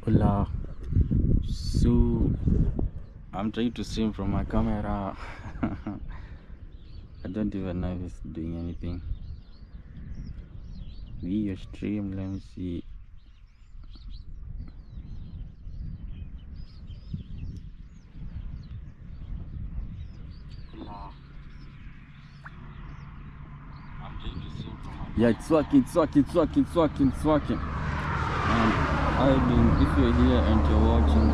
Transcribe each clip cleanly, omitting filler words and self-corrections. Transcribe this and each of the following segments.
Hola. So I'm trying to stream from my camera. I don't even know if it's doing anything. Video stream, let me see. Hola. I'm trying to stream from my Yeah, it's working. And I mean, if you're here and you're watching,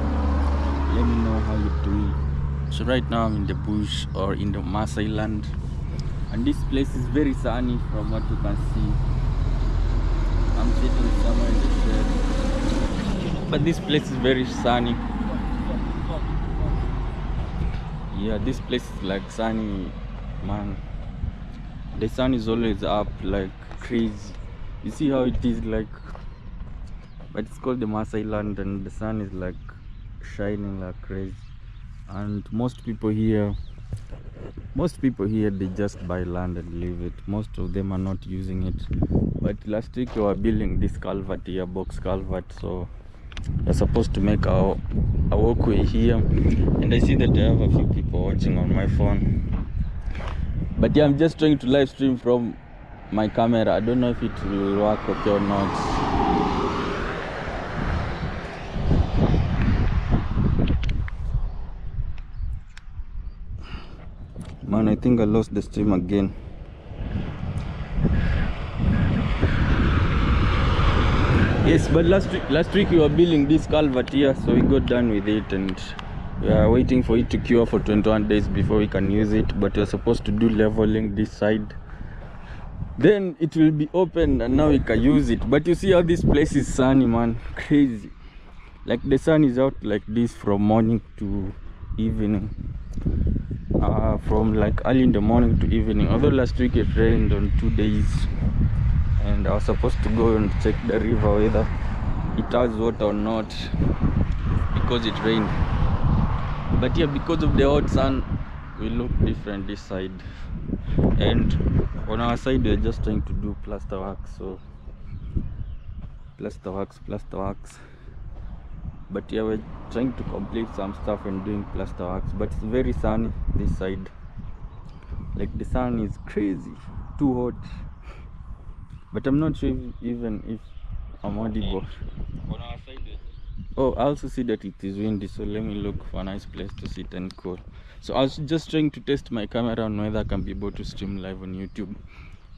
let me know how you're doing. So right now I'm in the bush or in the Maasai land, and this place is very sunny from what you can see. I'm sitting somewhere in the shade, but this place is very sunny. Yeah, this place is like sunny, man. The sun is always up like crazy. You see how it is like, but it's called the Maasai land, and the sun is like shining like crazy. And most people here they just buy land and leave it. Most of them are not using it. But last week we were building this culvert here, box culvert, so we're supposed to make our walkway here. And I see that I have a few people watching on my phone, but yeah, I'm just trying to live stream from my camera. I don't know if it will work okay or not. Man, I think I lost the stream again. Yes, but last week we were building this culvert here, so we got done with it, and we are waiting for it to cure for 21 days before we can use it. But we're supposed to do leveling this side, then it will be open, and now we can use it. But you see how this place is sunny, man. Crazy. Like the sun is out like this from morning to evening, from like early in the morning to evening. Although last week it rained on 2 days, and I was supposed to go and check the river whether it has water or not because it rained. But yeah, because of the hot sun, we look different this side, and on our side we're just trying to do plaster work. So plaster works. But yeah, we're trying to complete some stuff and doing plaster works. But it's very sunny this side. Like the sun is crazy, too hot. But I'm not sure even if I'm audible. On our side, oh, I also see that it is windy, so let me look for a nice place to sit and cool. So I was just trying to test my camera on whether I can be able to stream live on YouTube,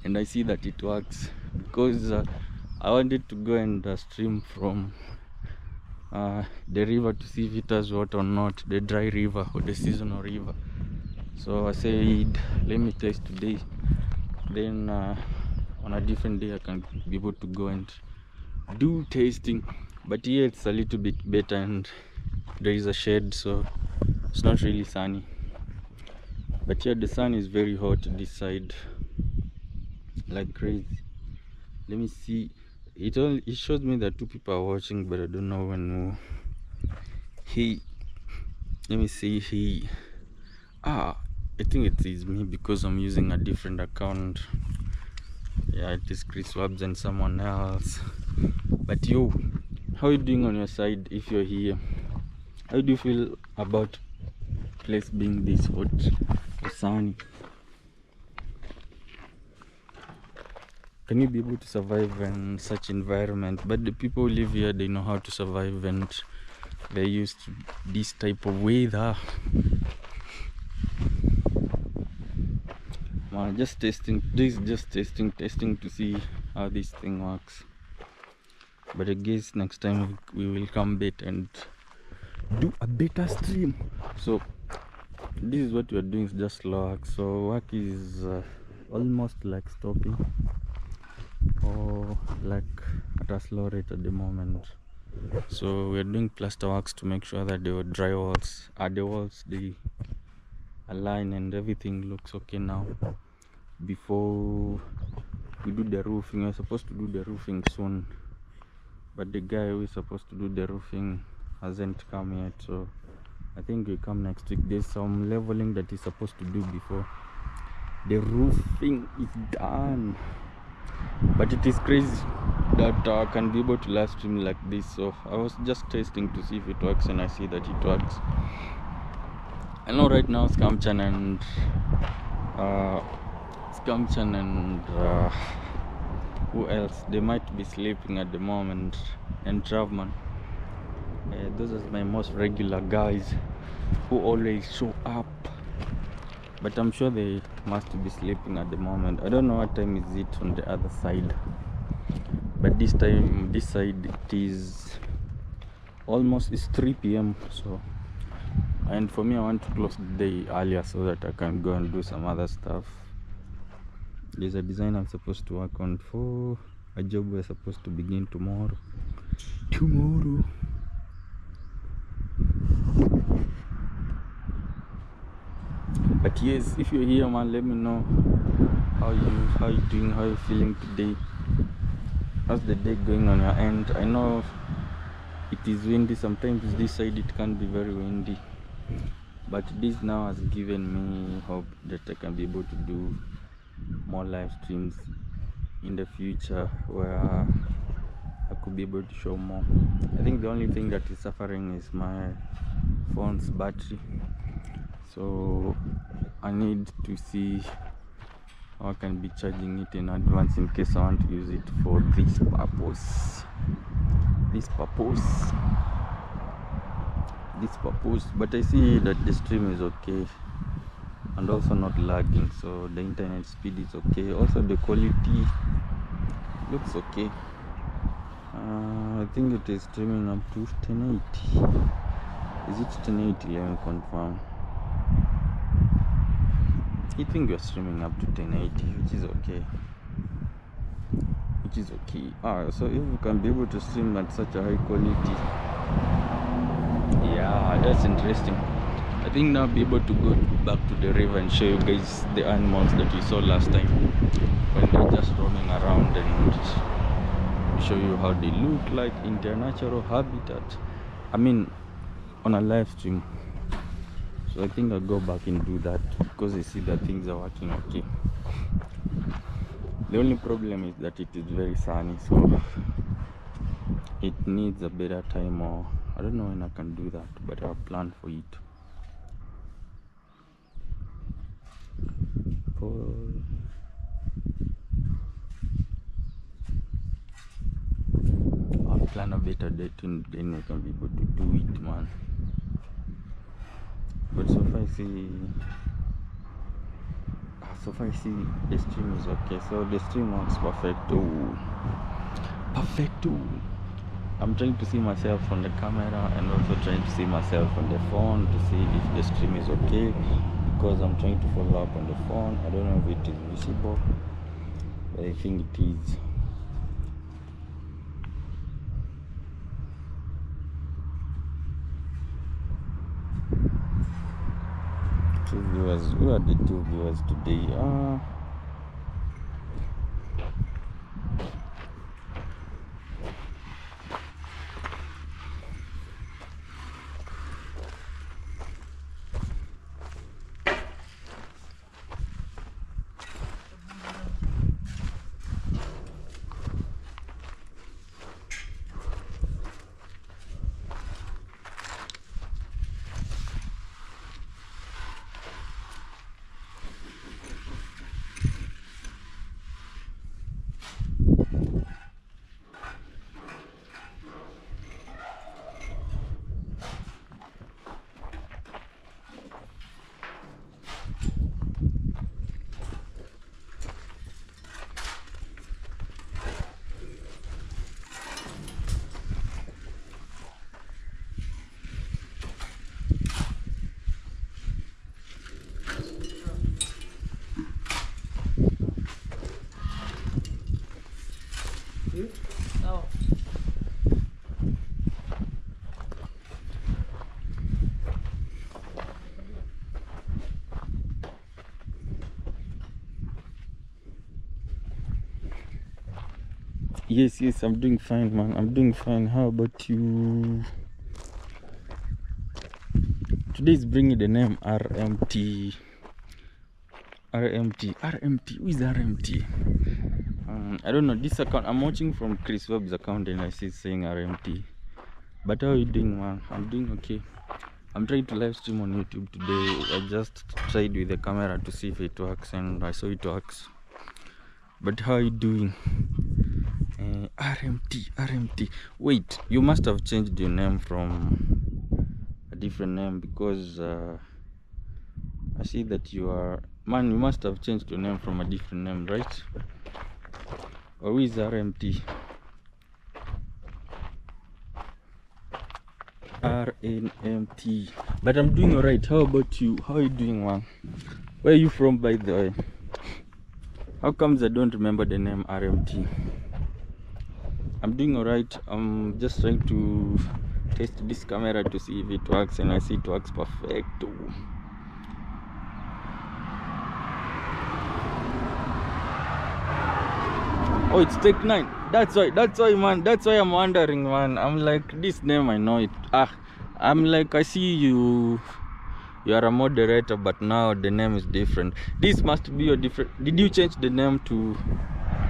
and I see that it works, because I wanted to go and stream from the river to see if it has water or not, the dry river or the seasonal river. So I said, let me test today, then on a different day I can be able to go and do tasting. But here it's a little bit better, and there is a shade, so it's not really sunny. But here the sun is very hot this side, like crazy. Let me see, it shows me that 2 people are watching, but I don't know when. Hey, let me see. Hey, I think it is me because I'm using a different account. Yeah, it is Chris Wabs and someone else. But yo, how are you doing on your side? If you're here, how do you feel about place being this hot or sunny? Can you be able to survive in such environment? But the people who live here, they know how to survive, and they're used to this type of weather. Just testing this, just testing to see how this thing works. But I guess next time we will come back and do a better stream. So this is what we are doing, is just slow work. So work is almost like stopping, or like at a slow rate at the moment. So we are doing plaster works to make sure that the dry walls the walls, they align and everything looks okay now. Before we do the roofing, we're supposed to do the roofing soon, but the guy who is supposed to do the roofing hasn't come yet, so I think he'll come next week. There's some leveling that he's supposed to do before the roofing is done. But it is crazy, that can be able to live stream like this. So I was just testing to see if it works, and I see that it works. I know right now Scamchan and who else, they might be sleeping at the moment, and Travman. Those are my most regular guys who always show up, but I'm sure they must be sleeping at the moment. I don't know what time is it on the other side, but this side it is almost 3 p.m. So, and for me, I want to close the day earlier so that I can go and do some other stuff. There's a design I'm supposed to work on for a job we're supposed to begin tomorrow. But yes, if you're here, man, let me know how you doing, how you feeling today. How's the day going on your end? I know it is windy. Sometimes this side it can be very windy, but this now has given me hope that I can be able to do more live streams in the future where I could be able to show more. I think the only thing that is suffering is my phone's battery, so I need to see how I can be charging it in advance in case I want to use it for this purpose. But I see that the stream is okay and also not lagging, so the internet speed is okay. Also the quality looks okay. I think it is streaming up to 1080. Is it 1080? Let me confirm. I think we're streaming up to 1080, which is okay. So if we can be able to stream at such a high quality, yeah, that's interesting. I think now I'll be able to go back to the river and show you guys the animals that you saw last time when they're just roaming around, and show you how they look like in their natural habitat. I mean, on a live stream. So I think I'll go back and do that because I see that things are working okay. The only problem is that it is very sunny, so it needs a better time, or I don't know when I can do that, but I'll plan for it. I'll plan a better date and then we can be able to do it, man. But so far I see the stream is okay, so the stream works perfecto. I'm trying to see myself on the camera and also trying to see myself on the phone to see if the stream is okay, because I'm trying to follow up on the phone. I don't know if it is visible, but I think it is. Two viewers. Who are the two viewers today? Oh. Yes, I'm doing fine, man. I'm doing fine. How about you? Today's bringing the name RMT. Who is RMT? I don't know, this account I'm watching from Chris Webb's account and I see it saying RMT. But how are you doing, man? I'm doing okay. I'm trying to live stream on YouTube today. I just tried with the camera to see if it works and I saw it works. But how are you doing? RMT. Wait, you must have changed your name from a different name because I see that you are... Man, you must have changed your name from a different name, right? Or who is RMT? RNMT. But I'm doing alright. How about you? How are you doing, man? Where are you from, by the way? How comes I don't remember the name RMT? I'm doing alright. I'm just trying to test this camera to see if it works, and I see it works perfect. Oh, it's Tech 9. That's why, man. That's why I'm wondering, man. I'm like, this name, I know it. I'm like, I see you are a moderator, but now the name is different. This must be a different... Did you change the name to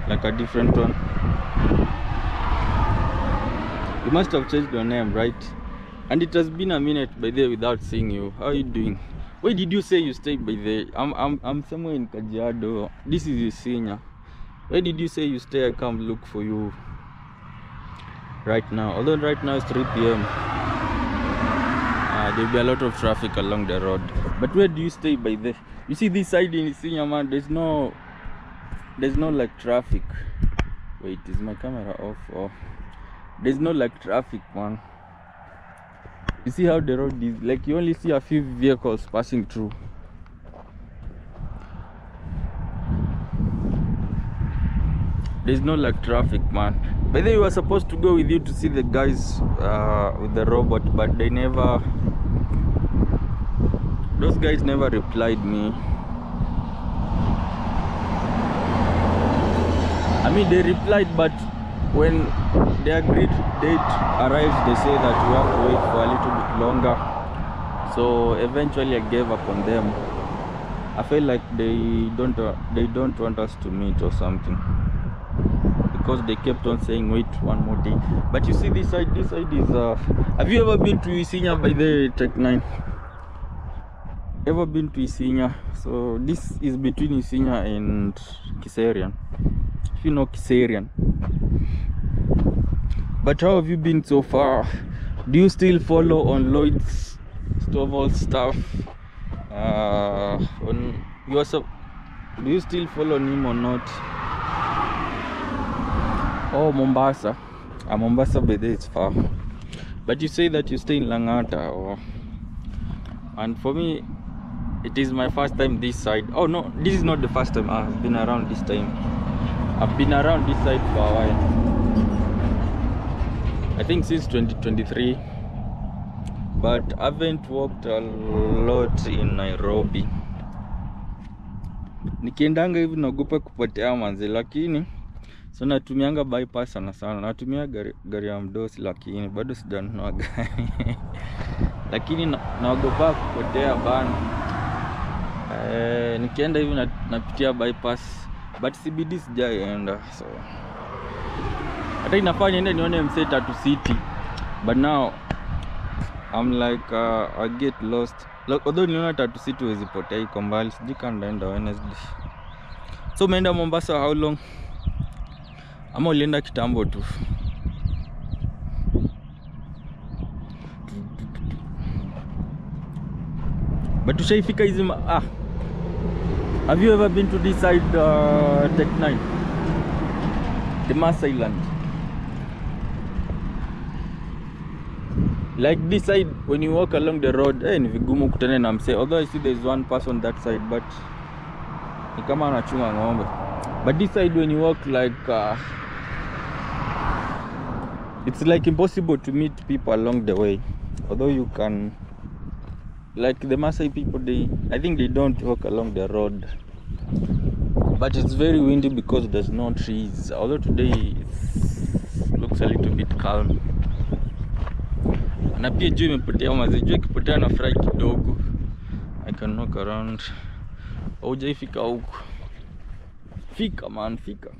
like a different one? You must have changed your name, right? And it has been a minute by there without seeing you. How are you doing? Where did you say you stayed by there? I'm somewhere in Kajiado. This is Isinya. Where did you say you stay? I come look for you right now. Although right now it's 3 PM. There'll be a lot of traffic along the road. But where do you stay by there? You see this side in Isinya, man, there's no like traffic. Wait, is my camera off? Or there's no like traffic, man. You see how the road is? Like you only see a few vehicles passing through. There's no like traffic, man. By the way, we were supposed to go with you to see the guys with the robot, but those guys never replied me. I mean, they replied, but when the agreed date arrives, they say that we have to wait for a little bit longer. So eventually I gave up on them. I feel like they don't want us to meet or something, because they kept on saying wait one more day. But you see this side is have you ever been to Isinya by the Tech 9? Ever been to Isinya? So this is between Isinya and Kiserian, if you know Kiserian. But how have you been so far? Do you still follow on Lloyd's Stovall stuff? Do you still follow him or not? Oh, Mombasa. Mombasa, by there it's far. But you say that you stay in Langata, and for me, it is my first time this side. Oh no, this is not the first time I've been around this time. I've been around this side for a while. I think since 2023. But I haven't walked a lot in Nairobi. Nikiendanga hivi naogopa kupotea manzi, lakini so natumianga bypass sana. Natumia gari ya mdosi, lakini bado sijanunua gari. Lakini naogopa kupotea bana. Nikienda hivi napitia bypass, but CBD sijaenda. So hata inafanya niende nione MC Tatu City, but now I'm like I get lost. Like, although niliona Tatu City wezipotea iko mbali, sijui kama ndaenda Wednesday. So umeenda Mombasa how long? Ama ulienda kitambo tu? But ushaifika hizi have you ever been to this side Tech 9? The Maas Island. Like this side, when you walk along the road, ni vigumu kutane na mse. Although I see there's one person that side, but ni kama anachunga ng'ombe. But this side, when you walk, like it's like impossible to meet people along the way. Although you can, like the Maasai people, I think they don't walk along the road. But it's very windy because there's no trees. Although today it looks a little bit calm. Na pia jua imepotea mazi, jua ikipotea na fry kidogo. I can walk around. Hujaifika huko. Fika man, fika.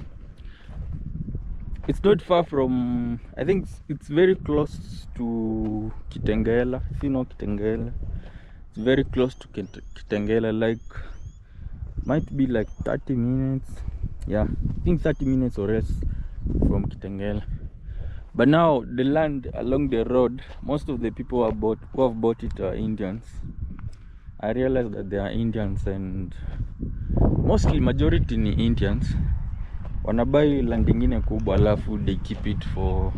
It's not far from, I think it's very close to Kitengela. If you know Kitengela, it's very close to Kitengela. Like, might be like 30 minutes. Yeah, I think 30 minutes or less from Kitengela. But now the land along the road, most of the people who have bought it are Indians. I realized that they are Indians, and mostly majority ni Indians. Wanabai land ingine kubwa alafu they keep it for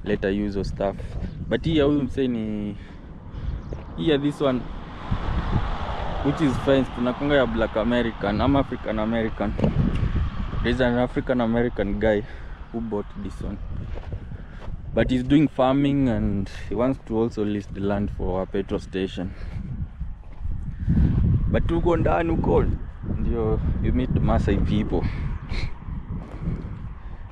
later use or stuff. But here huyu msee ni here, this one which is fence, tunakonga ya Black American. I'm African American. There's an African American guy who bought this one, but he's doing farming and he wants to also list the land for a petrol station. But tuko ndani huko ndio you meet the Maasai people,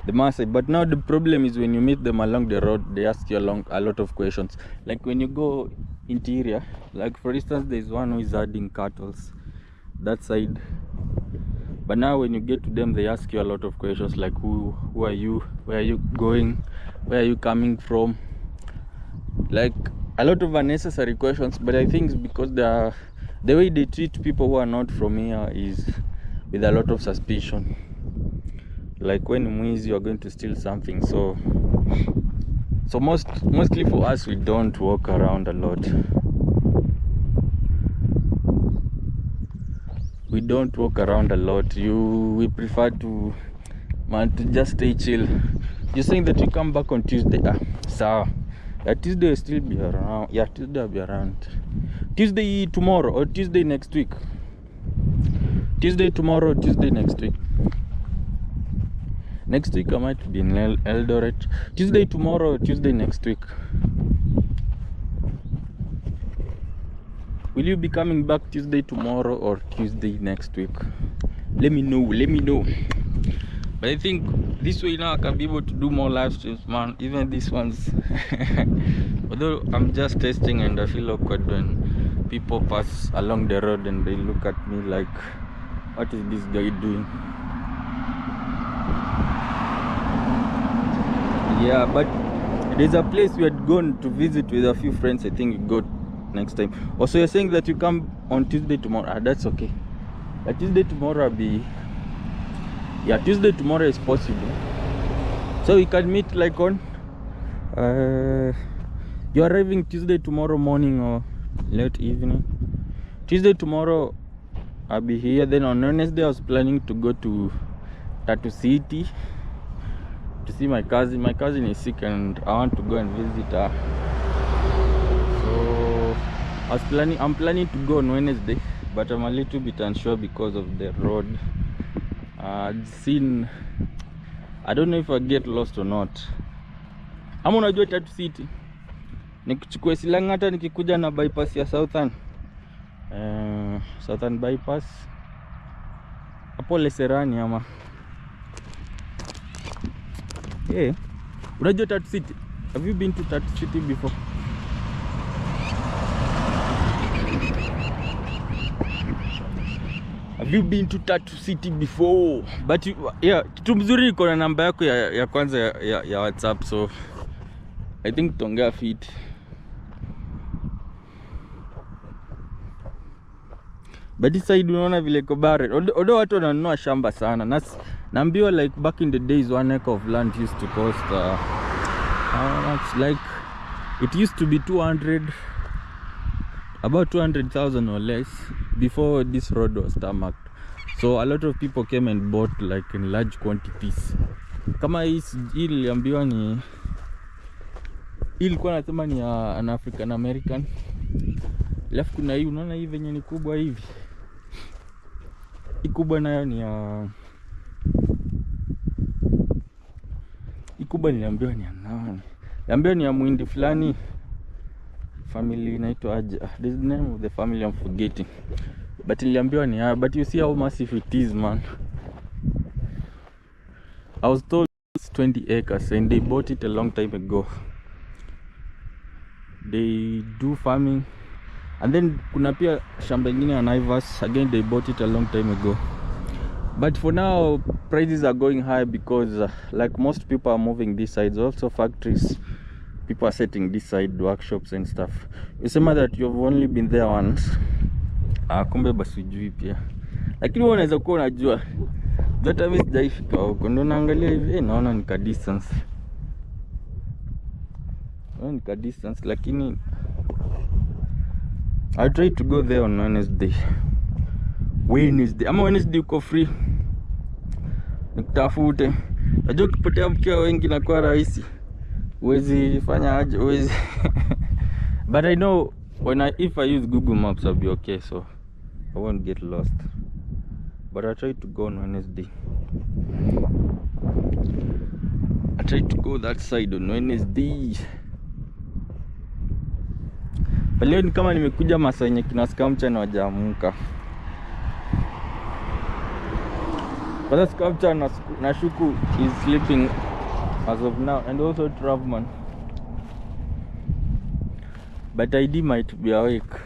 the Maasai. But now the problem is when you meet them along the road, they ask you a lot of questions. Like when you go interior, like for instance there's one who is herding cattle that side, but now when you get to them they ask you a lot of questions like who are you, where are you going, where are you coming from, like a lot of unnecessary questions. But I think it's because the way they treat people who are not from here is with a lot of suspicion. Like when you are going to steal something, so mostly for us, we don't walk around a lot. We don't walk around a lot. We prefer to just stay chill. You're saying that you come back on Tuesday. So yeah, Tuesday will still be around. Yeah, Tuesday will be around. Tuesday tomorrow or Tuesday next week. Tuesday tomorrow, Tuesday next week. Next week I might be in Eldoret. Tuesday tomorrow, Tuesday next week. Will you be coming back Tuesday tomorrow or Tuesday next week? Let me know. But I think this way now I can be able to do more live streams, man. Even these ones. Although I'm just testing and I feel awkward when people pass along the road and they look at me like, what is this guy doing? Yeah, but there's a place we had gone to visit with a few friends. I think we go next time. Also, you're saying that you come on Tuesday tomorrow. That's okay. But Tuesday tomorrow I'll be... Yeah, Tuesday tomorrow is possible. So we can meet like on... You're arriving Tuesday tomorrow morning or late evening. Tuesday tomorrow I'll be here. Then on Wednesday I was planning to go to Tattoo City to see my cousin. My cousin is sick and I want to go and visit her. So I'm planning to go on Wednesday, but I'm a little bit unsure because of the road. I don't know if I get lost or not. Ama unajua Tattoo City nikichukua Silangata nikikuja na bypass ya Southern bypass hapo Leserani ama unajua Tattoo City? Have you been to Tattoo City before? Have you been to Tattoo City before? But yeah, kitu mzuri niko na namba yako ya kwanza ya WhatsApp, so I think tongea fit. But this side unaona vile kobare. Although watu wananunua shamba sana. Naambiwa like back in the days 1 acre of land used to cost how much? Like it used to be about 200,000 or less before this road was tarmacked. So a lot of people came and bought like in large quantities. Kama hii iliambiwa ni ilikuwa nasema ni an African American. Alafu kuna hii unaona hii venye ni kubwa hivi. Hii kubwa nayo ni hii kubwa niliambiwa ni nani? Niliambiwa ni ya Muhindi fulani. Family inaitwa aje? This is the name of the family I'm forgetting. But niliambiwa ni but you see how massive it is, man. I was told it's 20 acres and they bought it a long time ago. They do farming. And then kuna pia shamba ingine ya Naivas, again they bought it a long time ago. But for now, prices are going high because like most people are moving this side. Also factories, people are setting this side, workshops and stuff. You say that you've only been there once. Kumbe basi ujui pia, lakini wewe unaweza kuwa unajua. Hata mimi sijaifika huko, ndo naangalia hivi naona ni ka distance. Ni ka distance, lakini I try to go there on Wednesday. Ama Wednesday uko free, nikutafute. Najua ukipotea mkiwa wengi na kwa rahisi, huwezi fanya aje, huwezi. But I know if I use Google Maps I'll be okay, so I won't get lost. But I try to go on Wednesday. I try to go that side on Wednesday. But leo ni kama nimekuja masaa yenye kina Scamcha na wajaamka. But Scamcha na Shuku is sleeping as of now, and also Travman. But ID might be awake.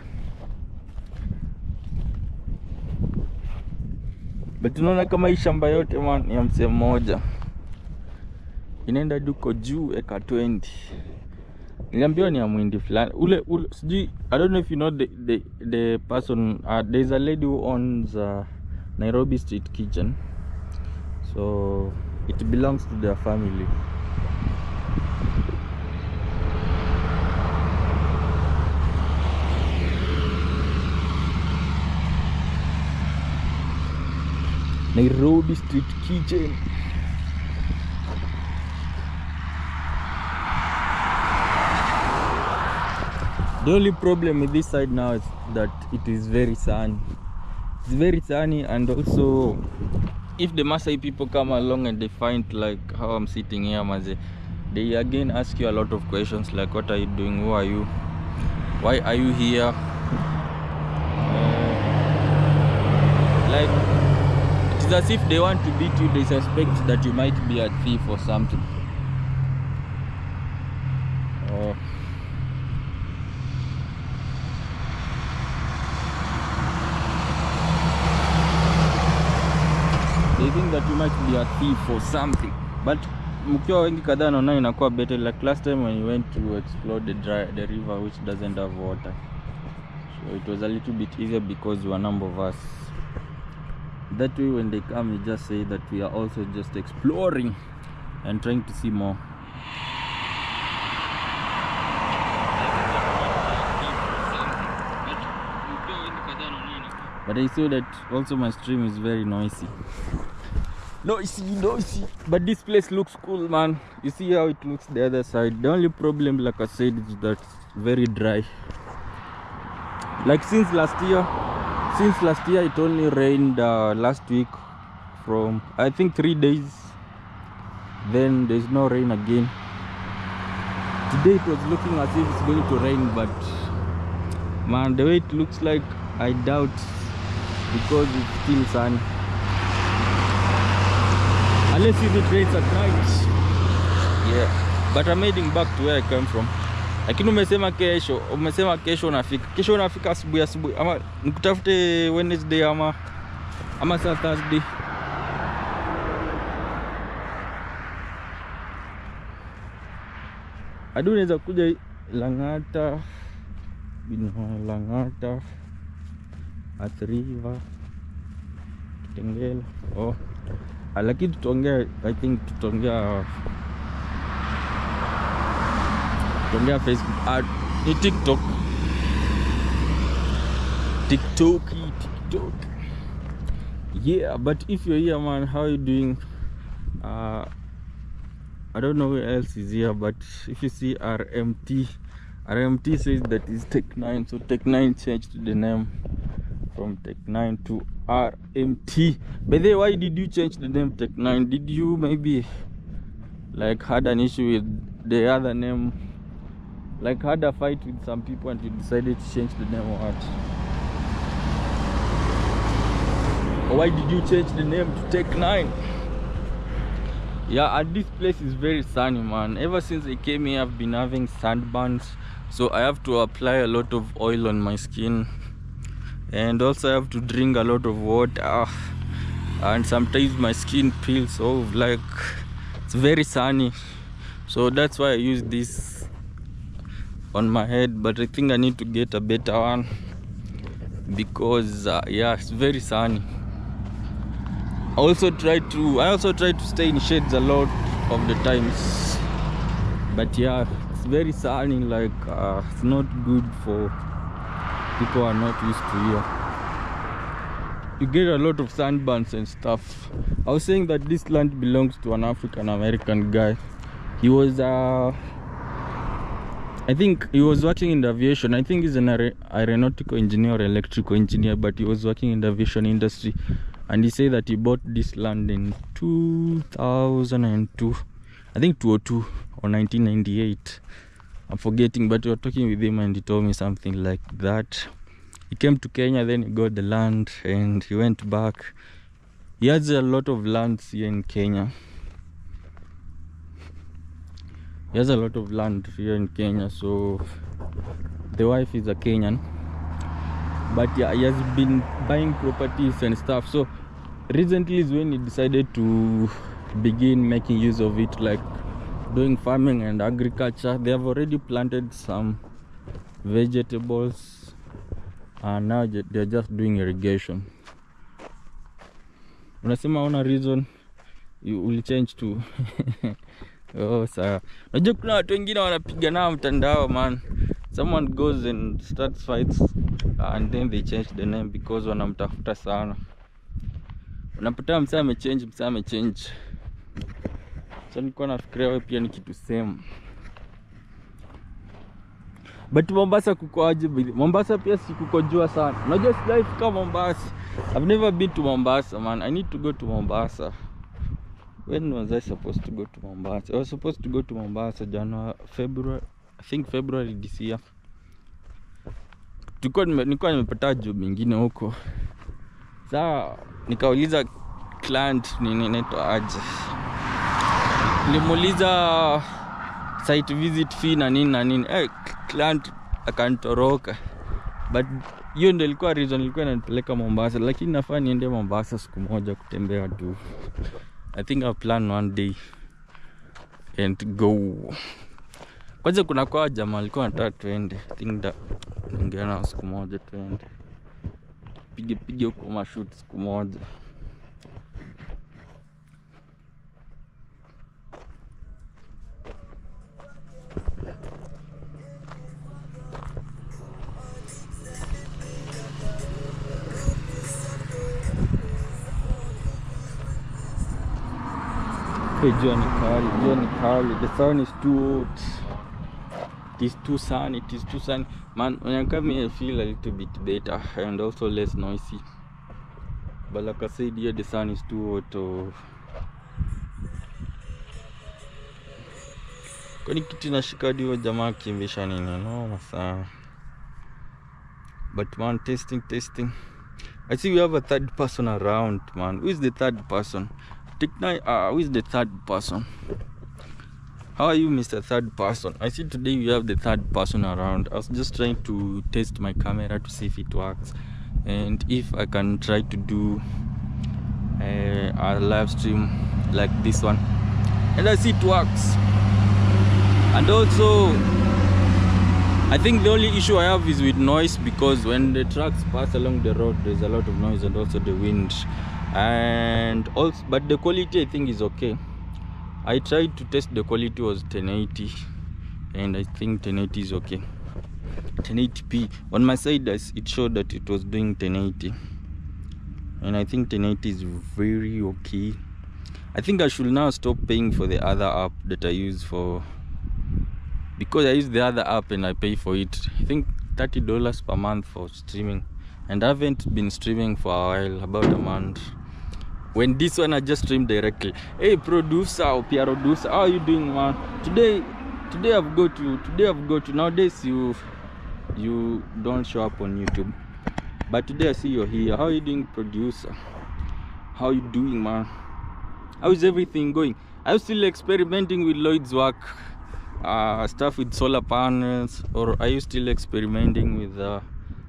But tunaona kama hii shamba yote man ya msee mmoja inaenda duko juu eka 20. Niliambiwa ni ya mwindi fulani. Ule sijui, I don't know if you know the person. There's a lady who owns Nairobi Street Kitchen. So it belongs to their family. Nairobi Street Kitchen. The only problem with this side now is that it is very sunny. It's very sunny, and also if the Maasai people come along and they find like how I'm sitting here, maze, they again ask you a lot of questions like, what are you doing, who are you, why are you here, like it is as if they want to beat you. They suspect that you might be a thief or something. They think that you might be a thief or something. But mkiwa wengi kadhaa naona inakuwa better. Like last time when you went to explore the river which doesn't have water, so it was a little bit easier because we were a number of us. That way when they come, you just say that we are also just exploring and trying to see more. But I saw that also my stream is very noisy. Noisy. But this place looks cool, man. You see how it looks the other side. The only problem, like I said, is that it's very dry. Like since last year it only rained last week from I think 3 days. Then there's no rain again. Today it was looking as if it's going to rain, but man, the way it looks like, I doubt, because it's still sunny. Unless if it rains at night. Yeah. But I'm heading back to where I came from. Lakini umesema kesho unafika. Kesho unafika asubuhi ama nikutafute Wednesday ama saa Thursday. Adu unaweza kuja Lang'ata, Athi River, Kitengela. Lakini tutaongea, I think tutaongea Facebook, ni TikTok. Yeah, but if you're here, man, how are you doing? I don't know who else is here, but if you see RMT says that it's Tech9, so Tech9 changed the name from Tech9 to RMT. By the way, why did you change the name Tech9? Did you maybe like had an issue with the other name, like had a fight with some people and you decided to change the name, or what? Or why did you change the name to Tech9? Yeah, and this place is very sunny, man. Ever since I came here, I've been having sunburns, so I have to apply a lot of oil on my skin, and also I have to drink a lot of water. and sometimes my skin peels off. Like, it's very sunny, so that's why I use this on my head. But I think I need to get a better one because yeah, it's very sunny. I also try to stay in shades a lot of the times, but yeah, it's very sunny. Like it's not good for people who are not used to here. You get a lot of sunburns and stuff. I was saying that this land belongs to an African American guy. He was I think he was working in the aviation. I think he's an aeronautical engineer or electrical engineer, but he was working in the aviation industry. And he said that he bought this land in 2002, I think 202 or 1998. I'm forgetting, but we were talking with him and he told me something like that. He came to Kenya, then he got the land and he went back. He has a lot of lands here in Kenya. He has a lot of land here in Kenya, so the wife is a Kenyan. But yeah, he has been buying properties and stuff. So recently is when he decided to begin making use of it, like doing farming and agriculture. They have already planted some vegetables and now they're just doing irrigation. Unasema una reason you will change to oh sawa. Unajua kuna watu wengine wanapiga nao mtandao, man. Someone goes and starts fights and then they change the name because wanamtafuta sana. Unapata msee amechange. So nilikuwa nafikiria wewe pia ni kitu same. But Mombasa kuko aje? Mombasa pia sikukojua sana. Unajua sijai fika Mombasa. I've never been to Mombasa, man. I need to go to Mombasa. When was I supposed to go to Mombasa? I was supposed to go to Mombasa February, I think February this year. Nilikuwa nimepata job nyingine huko. Sasa nikauliza client nini inaitwa aje. Nilimuuliza site visit fee na nini. Client akantoroka. But hiyo ndio ilikuwa reason nilikuwa nanipeleka Mombasa, lakini nafaa niende Mombasa siku moja kutembea tu. I think I'll plan one day and go. Kwanza kuna kwa jamaa alikuwa anataka twende. I think that ningeona siku moja twende. Pige huko mashoot siku moja. Jua ni kali. The sun is too hot. It is too sunny. Man, when I come here I feel a little bit better and also less noisy. But like I said here, the sun is too hot. Kwani kitu nashika dio jamaa kimbisha nini? No masa. But man, testing. I see we have a third person around, man. Who is the third person? Who is the third person? How are you, Mr. Third Person? I see today we have the third person around. I was just trying to test my camera to see if it works and if I can try to do a live stream like this one. And I see it works. And also, I think the only issue I have is with noise, because when the trucks pass along the road, there's a lot of noise and also the wind. And also, but the quality I think is okay. I tried to test the quality was 1080 and I think 1080 is okay. 1080p on my side, it showed that it was doing 1080 and I think 1080 is very okay. I think I should now stop paying for the other app that I use for, because I use the other app and I pay for it. I think $30 per month for streaming, and I haven't been streaming for a while, about a month. When this one I just stream directly. Hey producer or PR producer, how are you doing, man? Today I've got to nowadays you don't show up on YouTube, but today I see you're here. How are you doing, producer? How are you doing, man? How is everything going? I'm still experimenting with Lloyd's work, stuff with solar panels, or are you still experimenting with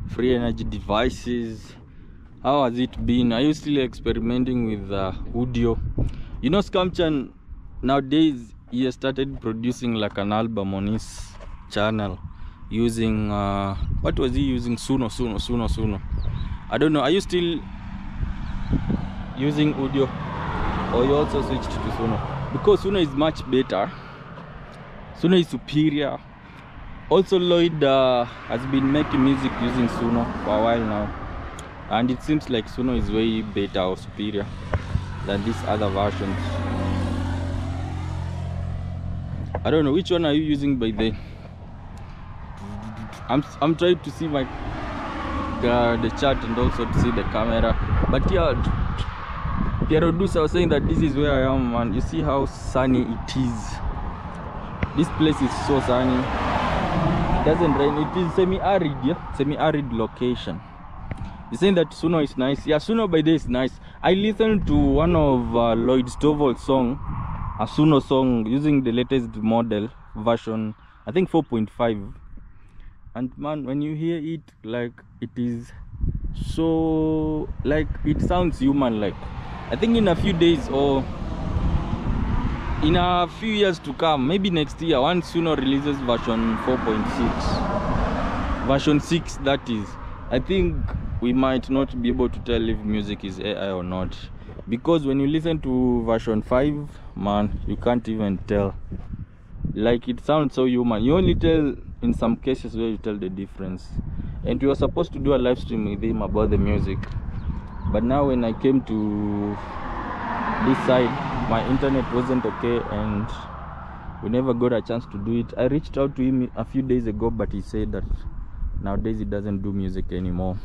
free energy devices? How has it been? Are you still experimenting with audio? You know, Scamchan nowadays he has started producing like an album on his channel using what was he using? Suno. I don't know. Are you still using audio, or you also switched to Suno? Because Suno is much better. Suno is superior. Also, Lloyd has been making music using Suno for a while now, and it seems like Suno is way better or superior than these other versions. I don't know, which one are you using by the... I'm trying to see my the chat and also to see the camera. But yeah, Pierre Dusa was saying that this is where I am, man. You see how sunny it is. This place is so sunny. It doesn't rain. It is semi-arid, yeah? Semi-arid location. You're saying that Suno is nice. Yeah, Suno by day is nice. I listened to one of Lloyd Stovall's song, a Suno song, using the latest model version, I think 4.5. And man, when you hear it, like, it is so, like, it sounds human. Like, I think in a few days or in a few years to come, maybe next year, once Suno releases version 4.6, version 6 that is, I think we might not be able to tell if music is AI or not, because when you listen to version 5, man, you can't even tell. Like, it sounds so human. You only tell in some cases where you tell the difference. And we were supposed to do a live stream with him about the music, but now when I came to this side, my internet wasn't okay and we never got a chance to do it. I reached out to him a few days ago, but he said that nowadays he doesn't do music anymore.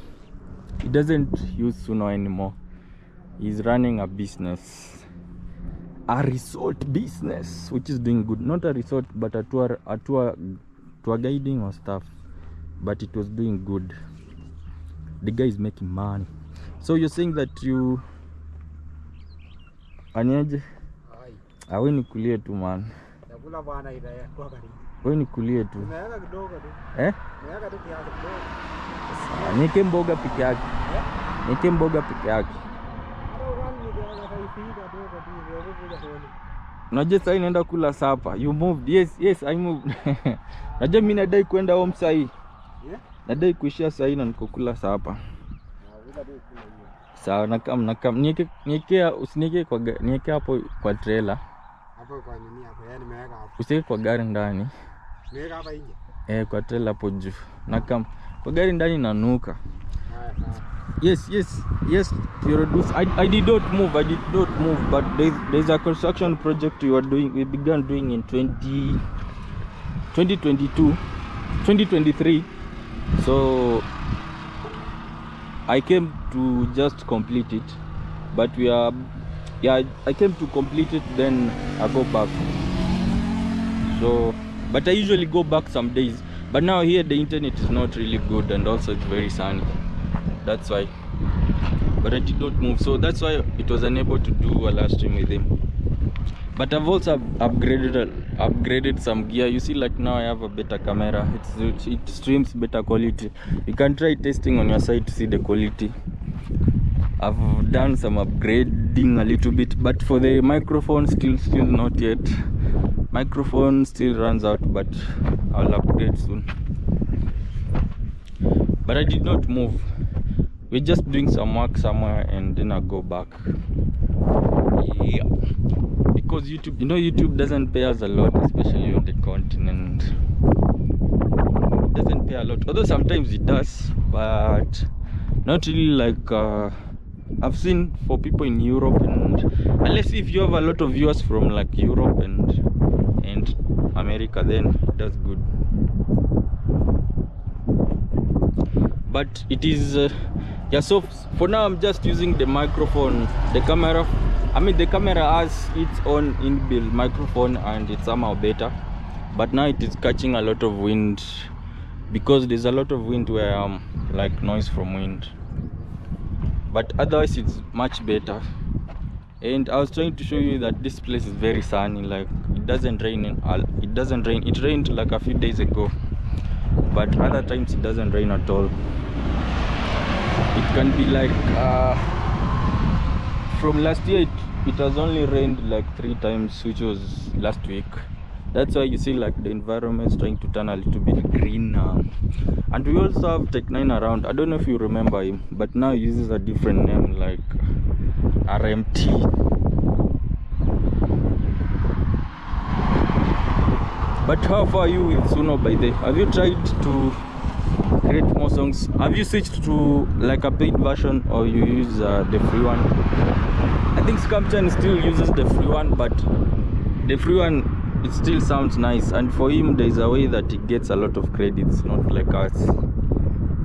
He doesn't use Suno anymore. He's running a business, a resort business, which is doing good. Not a resort, but a tour guiding or stuff, but it was doing good. The guy is making money. So you're saying that you Anyaje? Awe nikulie tu man. Nakula bwana ile kwa karibu. Wewe nikulie tu. Nimeweka kidogo tu. Nimeweka tu kiasi kidogo. Nieke mboga peke yake. Nieke mboga peke yake. Unajua sasa inaenda kula sapa. You moved. Yes, I moved. Najua mimi nadai kwenda home sasa hii. Nadai kuishia sasa hii na nikokula sapa. Sawa, nakam niekea usinieke kwa nieke hapo kwa trailer. Hapo kwa nini hapo? Yaani nimeweka hapo. Usiweke kwa gari ndani. Nimeweka hapa nje. Kwa trailer hapo juu. Nakam kwa gari ndani nanuka. Yes, I did not move, but there's a construction project we began doing in 2023. So I came to just complete it, but I came to complete it, then I go back. So, but I usually go back some days, but now here the internet is not really good, and also it's very sunny. That's why. But I did not move, so that's why it was unable to do a live stream with him. But I've also upgraded some gear. You see, like now I have a better camera. It streams better quality. You can try testing on your side to see the quality. I've done some upgrading a little bit, but for the microphone, still not yet. Microphone still runs out, but I'll upgrade soon. But I did not move. We're just doing some work somewhere and then I'll go back. Yeah, because YouTube, you know, YouTube doesn't pay us a lot, especially on the continent. It doesn't pay a lot, although sometimes it does, but not really. Like I've seen for people in Europe, and unless if you have a lot of viewers from like Europe and America, then that's good. But it is yeah, so for now I'm just using the microphone. The camera has its own inbuilt microphone and it's somehow better, but now it is catching a lot of wind, because there's a lot of wind where I'm like noise from wind, but otherwise it's much better. And I was trying to show you that this place is very sunny. Like, it doesn't rain. It rained like a few days ago, but other times it doesn't rain at all. it can be like from last year it has only rained like 3 times, which was last week. That's why you see like the environment is trying to turn a little bit green now. And we also have Tech9 around. I don't know if you remember him, but now he uses a different name like RMT. But how far are you with Suno by the? Have you tried to create more songs? Have you switched to like a paid version, or you use the free one? I think Scamchan still uses the free one, but the free one, it still sounds nice. And for him, there's a way that he gets a lot of credits, not like us.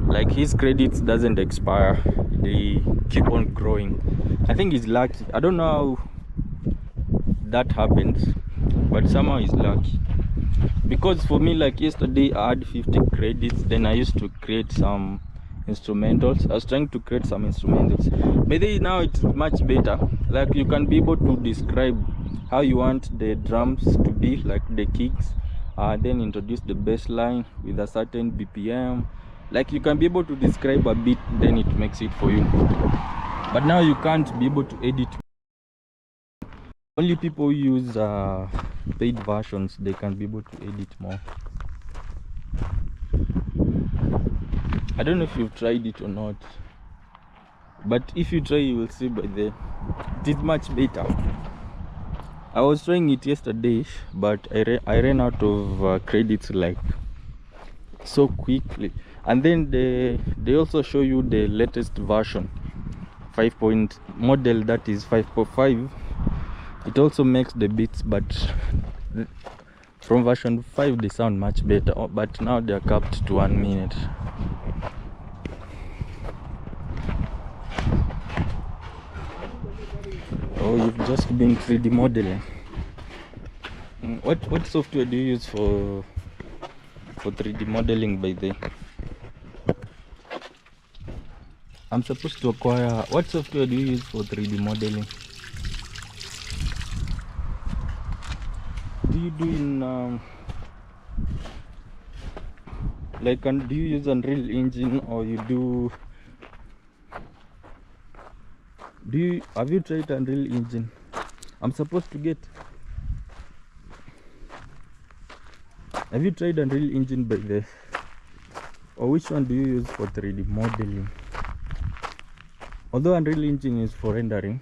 Like his credits doesn't expire, they keep on growing. I think he's lucky. I don't know how that happens, but somehow he's lucky. Because for me, like yesterday I had 50 credits, then I used to create some instrumentals. I was trying to create some instrumentals. Maybe now it's much better. Like you can be able to describe how you want the drums to be, like the kicks, then introduce the bass line with a certain BPM. Like you can be able to describe a bit, then it makes it for you. But now you can't be able to edit. Only people who use paid versions, they can be able to edit more. I don't know if you've tried it or not, but if you try, you will see by the it is much better. I was trying it yesterday, but I ran out of credits like so quickly. And then they also show you the latest version, 5 point model, that is 5.5. It also makes the beats, but from version 5 they sound much better, but now they are capped to 1 minute. Oh, you've just been 3D modeling. What software do you use for 3D modeling by the? I'm supposed to acquire. What software do you use for 3D modeling? Do you do in do you use Unreal Engine, or you do you have you tried Unreal Engine? I'm supposed to get. Have you tried Unreal Engine by the? Or which one do you use for 3D modeling? Although Unreal Engine is for rendering,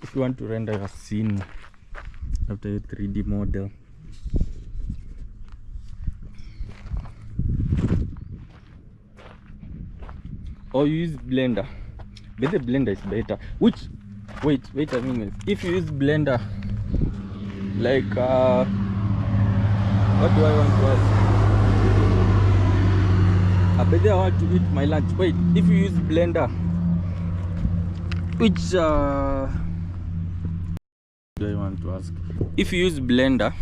if you want to render a scene after a 3D model. Or you use Blender. But the Blender is better. Which wait a minute. If you use Blender, like what do I want to ask? I bet I want to eat my lunch. Wait, if you use Blender, which do I want to ask? If you use Blender,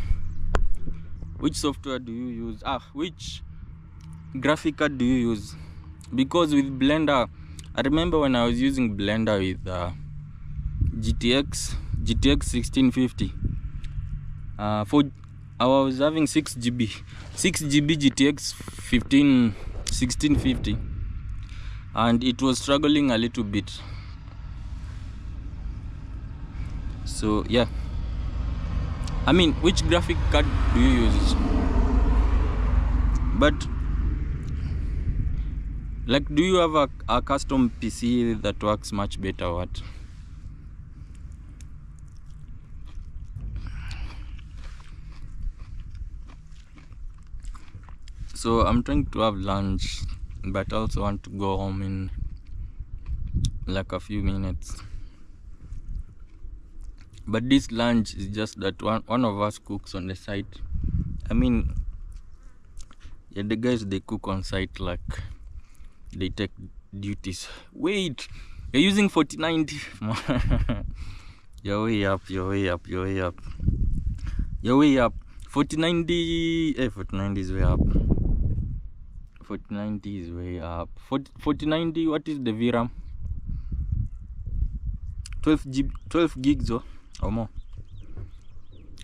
which software do you use? Which graphic card do you use? Because with Blender, I remember when I was using Blender with GTX 1650. I was having 6 GB GTX 1650, and it was struggling a little bit. So yeah, I mean, which graphic card do you use? But like, do you have a custom PC that works much better or what? So I'm trying to have lunch, but I also want to go home in like a few minutes. But this lunch is just that one of us cooks on the site. I mean, yeah, the guys, they cook on site, like they take duties. Wait, you're using 4090. You're way up. 4090, 4090 is way up. 4090 is way up. 4090, what is the VRAM? 12 gigs or more.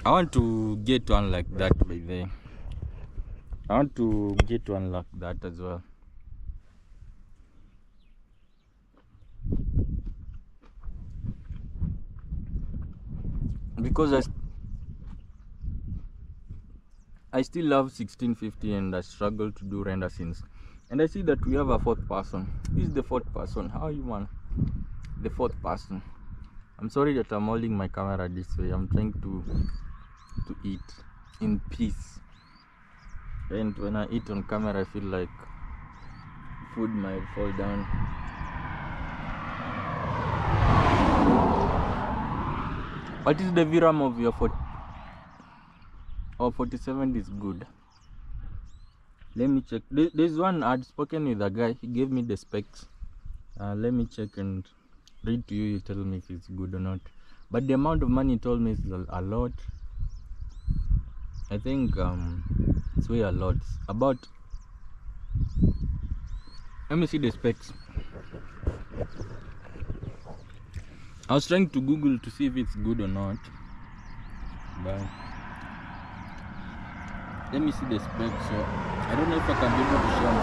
I want to get one like that by the way. I want to get one like that as well. because I still love 1650 and I struggle to do render scenes. And I see that we have a fourth person. Who is the fourth person? How are you, man? The fourth person. I'm sorry that I'm holding my camera this way. I'm trying to eat in peace. And when I eat on camera, I feel like food might fall down. What is the VRAM of your 47 is good. Let me check. There's one I'd spoken with a guy. He gave me the specs. Let me check and read to you. You tell me if it's good or not. But the amount of money he told me is a lot. I think it's way a lot. About, let me see the specs. I was trying to Google to see if it's good or not, but let me see the specs. So I don't know if I can be able to share on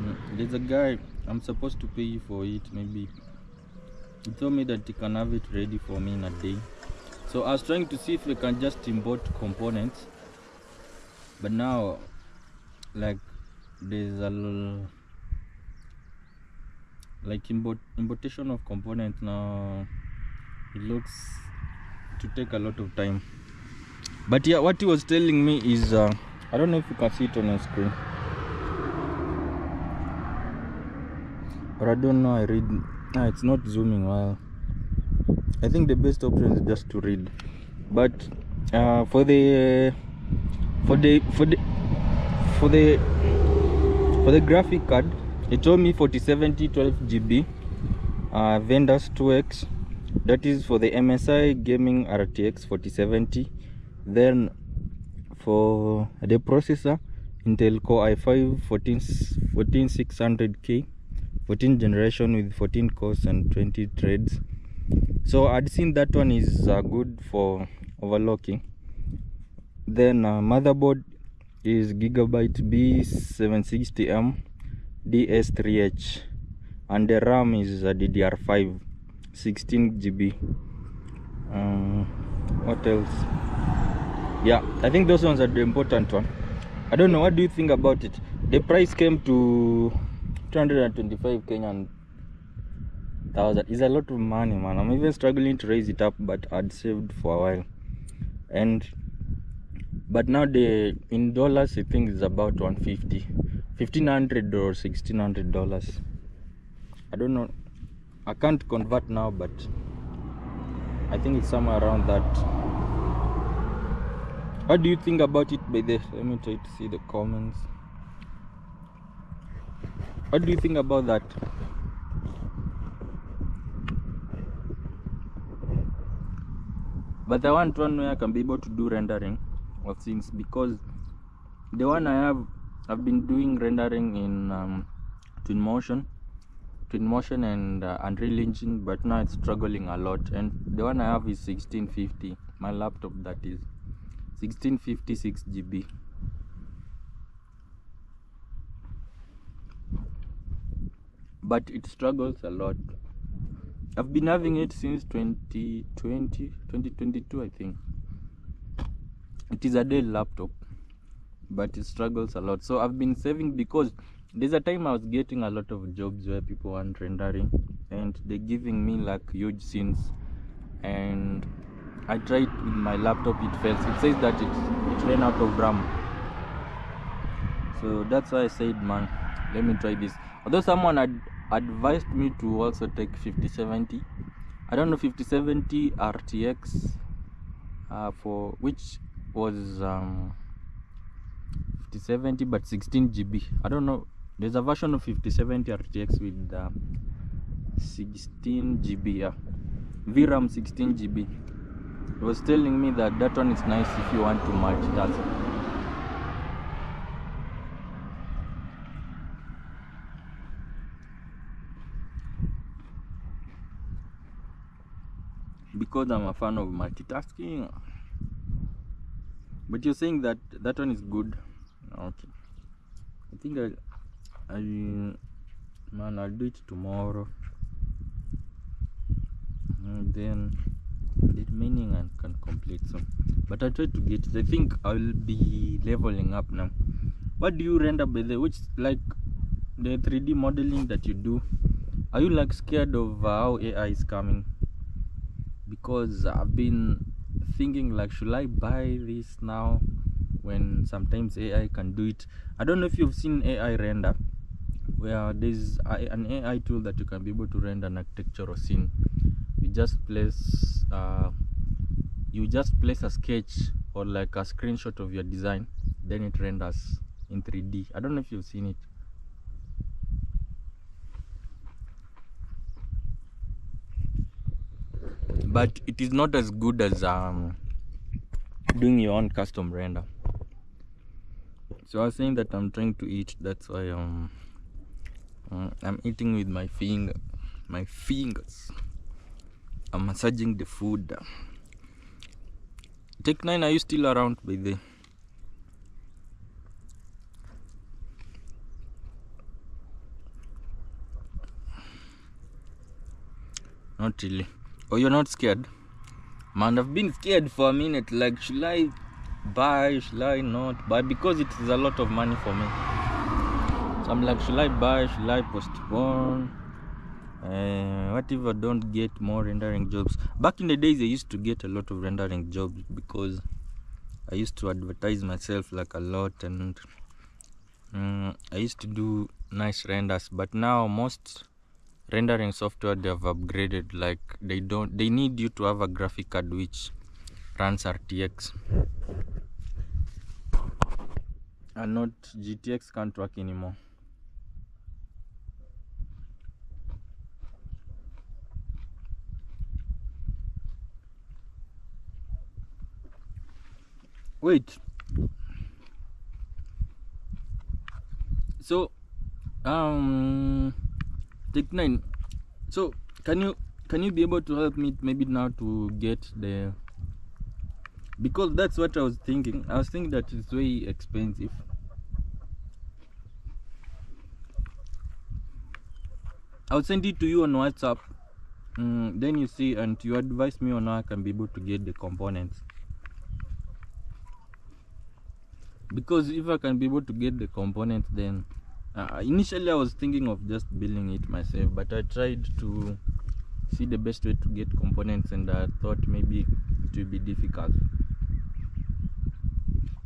screen. There's a guy, I'm supposed to pay for it. Maybe he told me that he can have it ready for me in a day. So I was trying to see if we can just import components, but now like there's a like importation of components now. It looks to take a lot of time. But yeah, what he was telling me is I don't know if you can see it on your screen, or I don't know. I read. It's not zooming well. I think the best option is just to read. But for the graphic card, it told me 4070 12GB, vendors 2x. That is for the MSI Gaming RTX 4070. Then for the processor, Intel Core i5 14600K, 14th generation with 14 cores and 20 threads. So I'd seen that one is good for overclocking. Then motherboard is Gigabyte B760M DS3H, and the RAM is DDR5 16GB. What else? Yeah, I think those ones are the important one. I don't know, what do you think about it? The price came to 225 Kenyan thousand. Is a lot of money, man. I'm even struggling to raise it up, but I'd saved for a while. But now in dollars, I think it's about 150, $1,500 or $1,600. I don't know. I can't convert now, but I think it's somewhere around that. What do you think about it? By the, let me try to see the comments. What do you think about that? But I want one where I can be able to do rendering of things, because the one I've been doing rendering in Twinmotion and Unreal Engine, but now it's struggling a lot. And the one I have is 1650. My laptop, that is 1650 6GB. But it struggles a lot. I've been having it since 2022, I think. It is a Dell laptop, but it struggles a lot. So I've been saving, because there's a time I was getting a lot of jobs where people want rendering and they're giving me like huge scenes, and I tried with my laptop, it fails. It says that it ran out of RAM. So that's why I said, man, let me try this. Although someone had advised me to also take 5070. I don't know, 5070 RTX for which was 5070 but 16GB. I don't know, there's a version of 5070 RTX with 16GB, yeah, VRAM 16GB. It was telling me that that one is nice if you want to multitask. Because I'm a fan of multitasking. But you're saying that that one is good. Okay, I think I'll do it tomorrow, and then The remaining I can complete soon. But I try to get it. I think I'll be leveling up now. What do you render by the which like the 3D modeling that you do? Are you like scared of how AI is coming? Because I've been thinking like, should I buy this now when sometimes AI can do it? I don't know if you've seen AI render, where there's an AI tool that you can be able to render an architecture or scene. You just place a sketch or like a screenshot of your design, then it renders in 3D. I don't know if you've seen it. But it is not as good as doing your own custom render. So I was saying that I'm trying to eat, that's why I'm eating with my fingers. I'm massaging the food. Tech 9, are you still around by the? Not really. Oh, you're not scared? Man, I've been scared for a minute. Like, should I buy? Should I not buy? Because it is a lot of money for me. So I'm like, should I buy? Should I postpone? What if I don't get more rendering jobs? Back in the days, I used to get a lot of rendering jobs because I used to advertise myself like a lot, and I used to do nice renders. But now most rendering software they have upgraded, like they need you to have a graphic card which runs RTX, and not GTX can't work anymore. Wait, so Tech 9, so can you be able to help me maybe now to get the, because that's what I was thinking. I was thinking that it's way expensive. I'll send it to you on WhatsApp, then you see, and you advise me on how I can be able to get the components. Because if I can be able to get the components, then initially I was thinking of just building it myself, but I tried to see the best way to get components, and I thought maybe it will be difficult.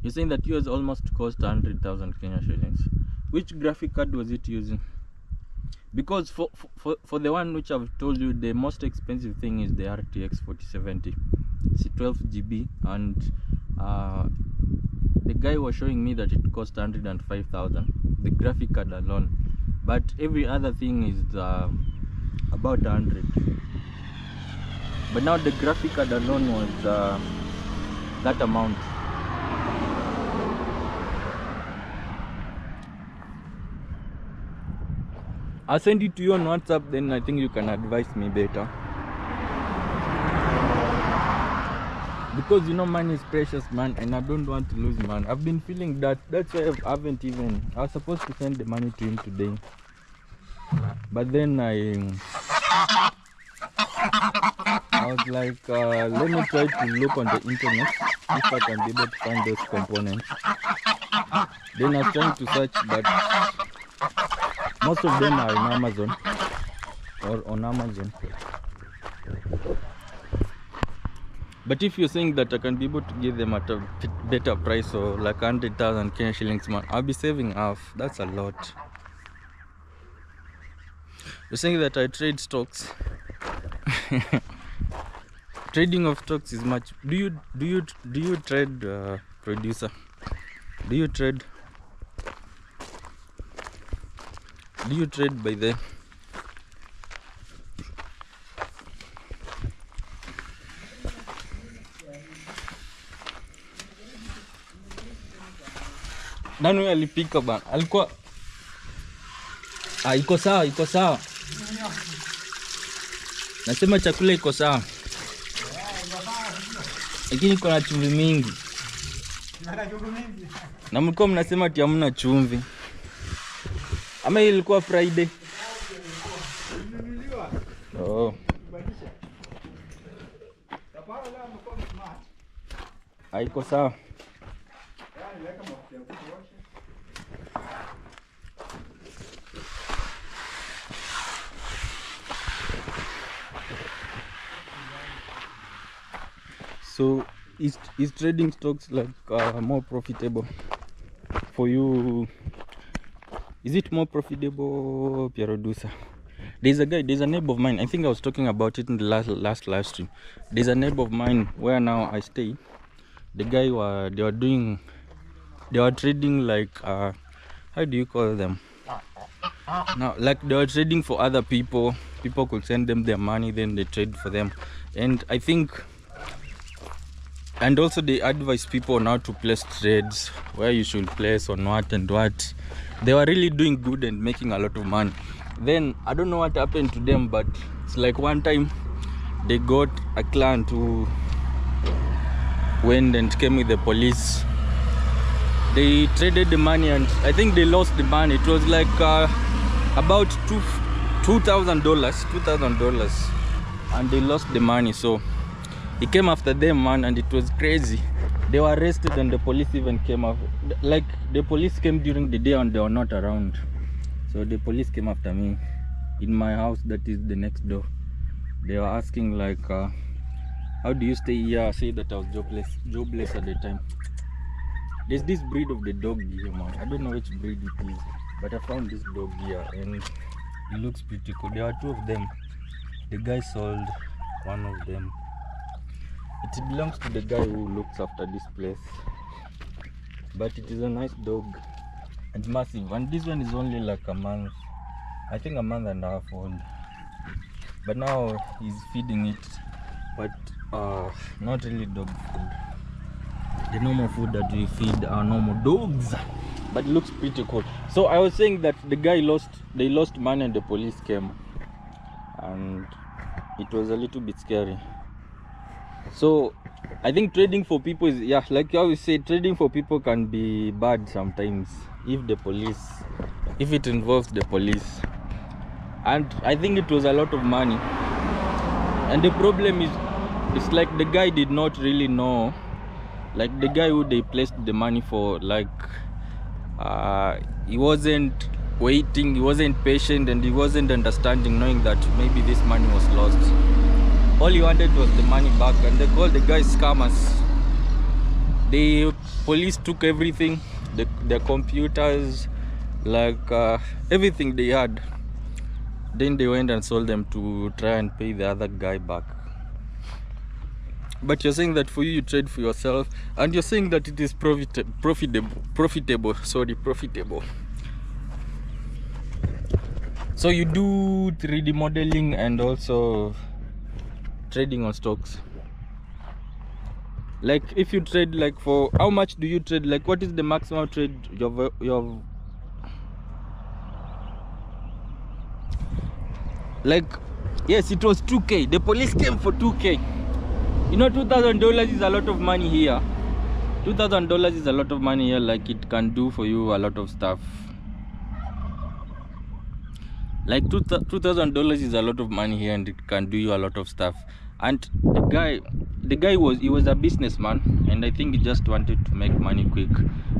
You're saying that yours almost cost 100,000 Kenya shillings. Which graphic card was it using? Because for the one which I've told you, the most expensive thing is the RTX 4070. It's 12 GB, and the guy was showing me that it cost 105,000, the graphic card alone, but every other thing is about 100. But now the graphic card alone was that amount. I'll send it to you on WhatsApp, then I think you can advise me better. Because you know, money is precious, man, and I don't want to lose, man. I've been feeling that. That's why I was supposed to send the money to him today, but then I was like, let me try to look on the internet if I can be able to find those components. Then I was trying to search, but most of them are in Amazon or on Amazon. But if you're saying that I can be able to give them at a better price, or like 100,000 Kenya shillings, man, I'll be saving half. That's a lot. You're saying that I trade stocks. Trading of stocks is much. Do you trade, producer? Do you trade by the? Nani alipika bana? Alikuwa iko sawa. Nasema chakula iko sawa. Lakini iko na chumvi mingi. Na mlikuwa mnasema ati hamna chumvi. Ama ilikuwa Friday? Oh. haiko sawa. So is trading stocks like more profitable for you? Is it more profitable, Piero Dusa? There's a neighbor of mine. I think I was talking about it in the last live stream. There's a neighbor of mine where now I stay. The guy they were trading like how do you call them? Now, like they were trading for other people. People could send them their money, then they trade for them. And I think, and also they advise people on how to place trades, where you should place on what and what. They were really doing good and making a lot of money. Then I don't know what happened to them, but it's like one time they got a client who went and came with the police. They traded the money and I think they lost the money. It was like about $2,000, and they lost the money. So he came after them, man, and it was crazy. They were arrested and the police even came up. Like the police came during the day and they were not around. So the police came after me in my house that is the next door. They were asking like, how do you stay here? I said that I was jobless at the time. There's this breed of the dog here, man. I don't know which breed it is, but I found this dog here and it looks pretty cool. There are two of them. The guy sold one of them. It belongs to the guy who looks after this place, but it is a nice dog and massive. And this one is only like a month, I think a month and a half old. But now he's feeding it, but not really dog food. The normal food that we feed our normal dogs, but it looks pretty cool. So I was saying that the guy they lost money and the police came, and it was a little bit scary. So I think trading for people is, yeah, like I always say, trading for people can be bad sometimes if it involves the police. And I think it was a lot of money, and the problem is, it's like the guy did not really know, like the guy who they placed the money for, like he wasn't waiting, he wasn't patient, and he wasn't understanding, knowing that maybe this money was lost. All he wanted was the money back, and they called the guys scammers. The police took everything, their computers, like everything they had. Then they went and sold them to try and pay the other guy back. But you're saying that for you trade for yourself, and you're saying that it is profitable. So you do 3D modeling and also trading on stocks. Like if you trade, like for how much do you trade? Like what is the maximum trade you've like? Yes, it was 2K. The police came for 2K. You know, $2,000 is a lot of money here. $2,000 is a lot of money here. Like it can do for you a lot of stuff. Like $2,000 is a lot of money here, and it can do you a lot of stuff. And the guy was a businessman, and I think he just wanted to make money quick.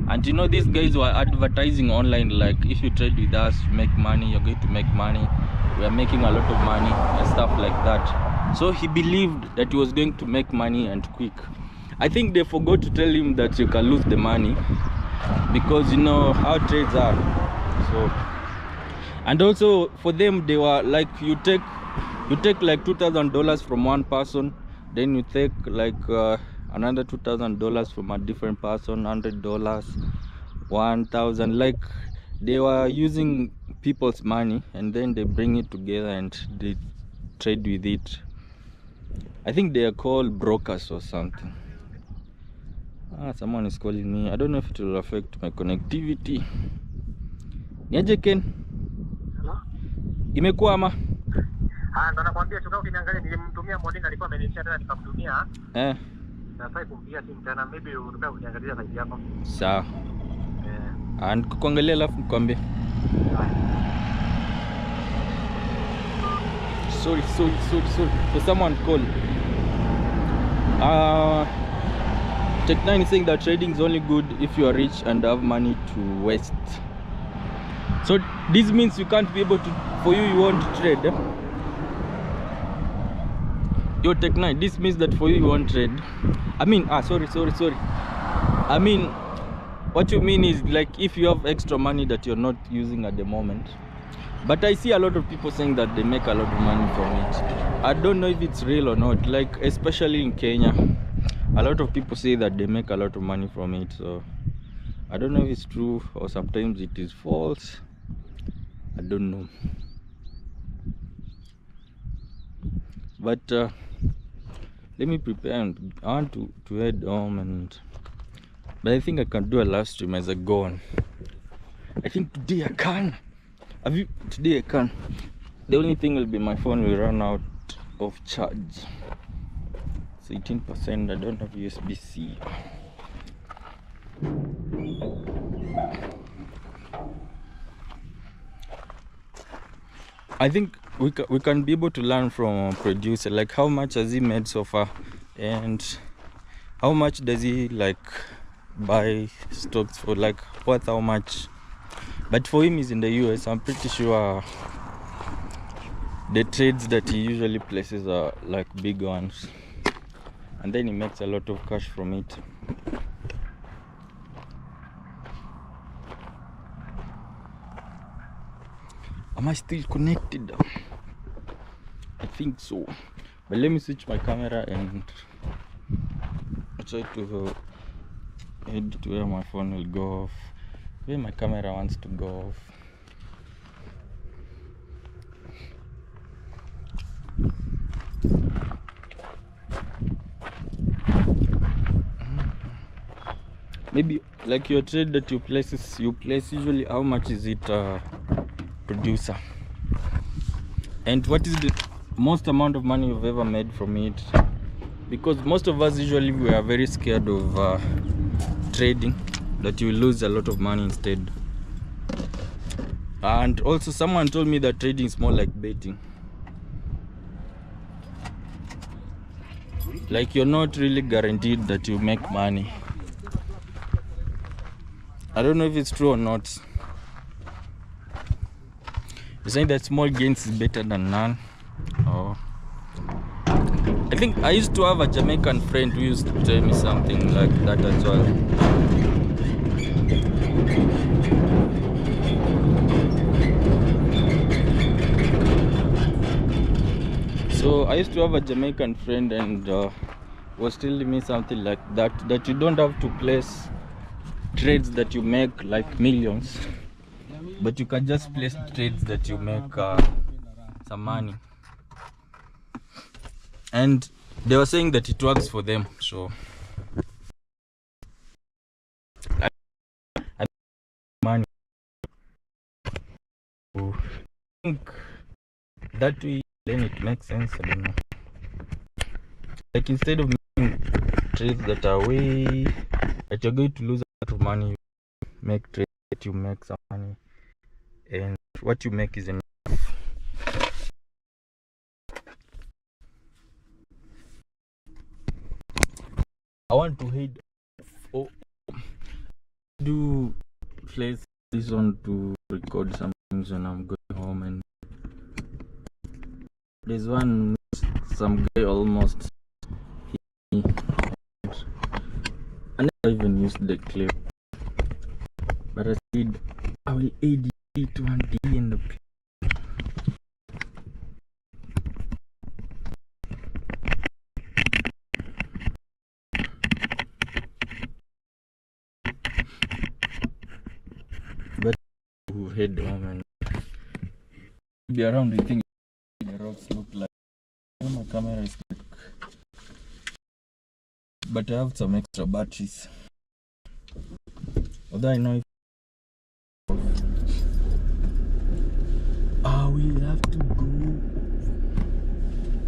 And you know, these guys were advertising online, like if you trade with us, you make money, you're going to make money, we are making a lot of money and stuff like that. So he believed that he was going to make money and quick. I think they forgot to tell him that you can lose the money, because you know how trades are. So, and also for them, they were like, you take like $2,000 from one person, then you take like another $2,000 from a different person, $100, $1,000. Like they were using people's money, and then they bring it together and they trade with it. I think they are called brokers or something. Someone is calling me. I don't know if it will affect my connectivity. Niaje Ken? Hello? Imekuwa ama? Ndo nakwambia tukao, ukiniangalia nilimtumia Modena, alikuwa amenishia tena nikamtumia. Nafai kumpigia simu tena, maybe unataka kuniangalia side yako. Sawa. And kuangalia alafu nikwambie. Sorry. So someone called. Tech9 is saying that trading is only good if you are rich and have money to waste. So this means you can't be able to, for you won't trade. Yo, Tech9, this means that for you won't trade. I mean, sorry. I mean, what you mean is like if you have extra money that you're not using at the moment. But I see a lot of people saying that they make a lot of money from it. I don't know if it's real or not, like especially in Kenya. A lot of people say that they make a lot of money from it, so I don't know if it's true or sometimes it is false. I don't know. But let me prepare, and I want to head home, but I think I can do a live stream as I go on. I think today I can. Today I can. The only thing will be my phone will run out of charge. It's 18%. I don't have USB-C. I think we can be able to learn from a producer, like how much has he made so far, and how much does he like buy stocks for, like worth how much. But for him, he's in the US. I'm pretty sure the trades that he usually places are like big ones, and then he makes a lot of cash from it. Am I still connected? I think so. But let me switch my camera and try to head to where my phone will go off, where my camera wants to go off. Maybe like your trade that you place usually, how much is it producer, and what is the most amount of money you've ever made from it? Because most of us usually we are very scared of trading, that you lose a lot of money instead. And also someone told me that trading is more like betting, like you're not really guaranteed that you make money. I don't know if it's true or not. You're saying that small gains is better than none. Oh, I think I used to have a Jamaican friend who used to tell me something like that as well. So I used to have a Jamaican friend, and was telling me something like that you don't have to place trades that you make like millions, but you can just place trades that you make some money. And they were saying that it works for them, so I money. I think that way then it makes sense. I don't know. Like instead of making trades that are way that you're going to lose a lot of money, you make trades that you make some money, and what you make is enough. I want to head do place this on to record some things when I'm going home, and there's some guy almost hit me. I never even used the clip, but I said I will edit it one day in the clip. But to head home and be around, the thing the rocks look like. My camera is like, but I have some extra batteries. Although I know if we have to go.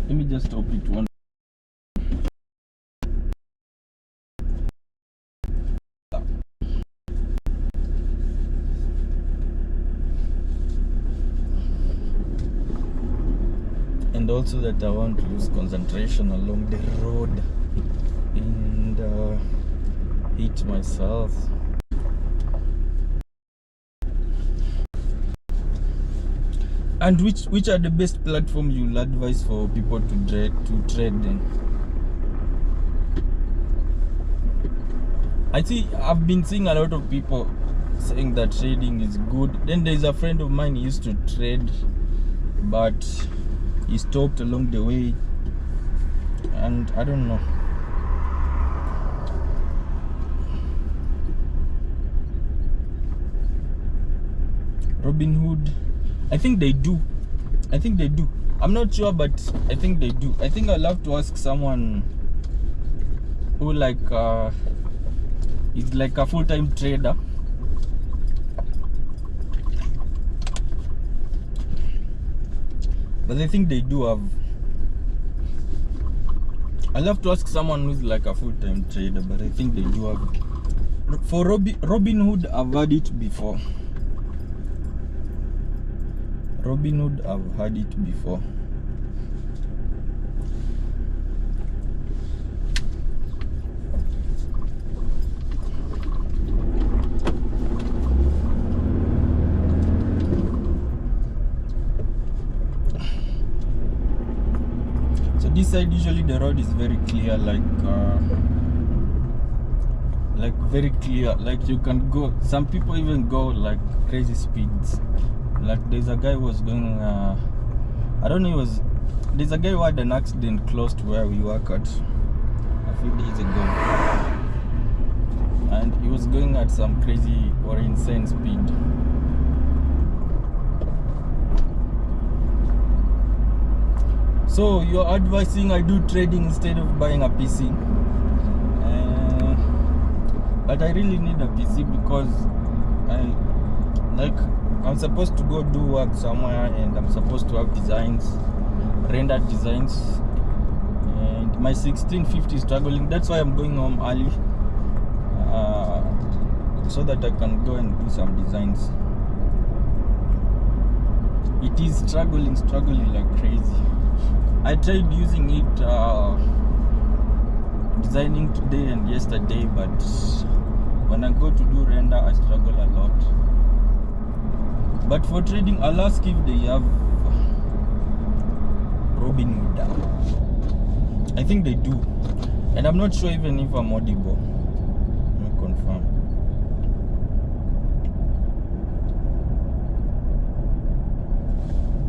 Let me just stop it one. And also that I won't lose concentration along the road, and hate myself. And which are the best platforms you'll advise for people to trade in? I see I've been seeing a lot of people saying that trading is good. Then there's a friend of mine, he used to trade, but he stopped along the way, and I don't know. Robinhood, I think they do. I'm not sure, but I think they do. I think I'll have to ask someone who is like a full-time trader. But I think they do have. I'll have to ask someone who's like a full-time trader, but I think they do have. For Robinhood, I've had it before. Robinhood, I've had it before. So this side, usually the road is very clear, like very clear, like you can go. Some people even go like crazy speeds. Like there's a guy who was going I don't know, there's a guy who had an accident close to where we work at a few days ago, and he was going at some crazy or insane speed. So you're advising I do trading instead of buying a PC? But I really need a PC because I'm supposed to go do work somewhere, and I'm supposed to have designs, rendered designs, and my 1650 is struggling. That's why I'm going home early, so that I can go and do some designs. It is struggling like crazy. I tried using it designing today and yesterday, but when I go to do render, I struggle a lot. But for trading, I'll ask if they have Robinhood. I think they do, and I'm not sure even if I'm audible. Let me confirm.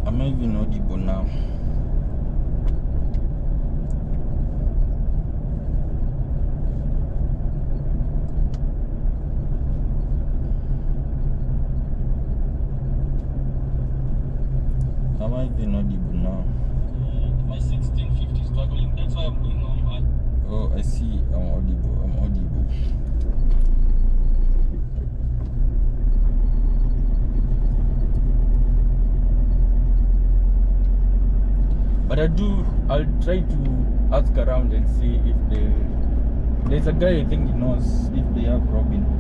Am I even audible now? Am I even audible now? My 1650 is struggling. That's why I'm going home. Oh, I see. I'm audible. But I'll try to ask around and see if there's a guy I think he knows if they have Robinhood.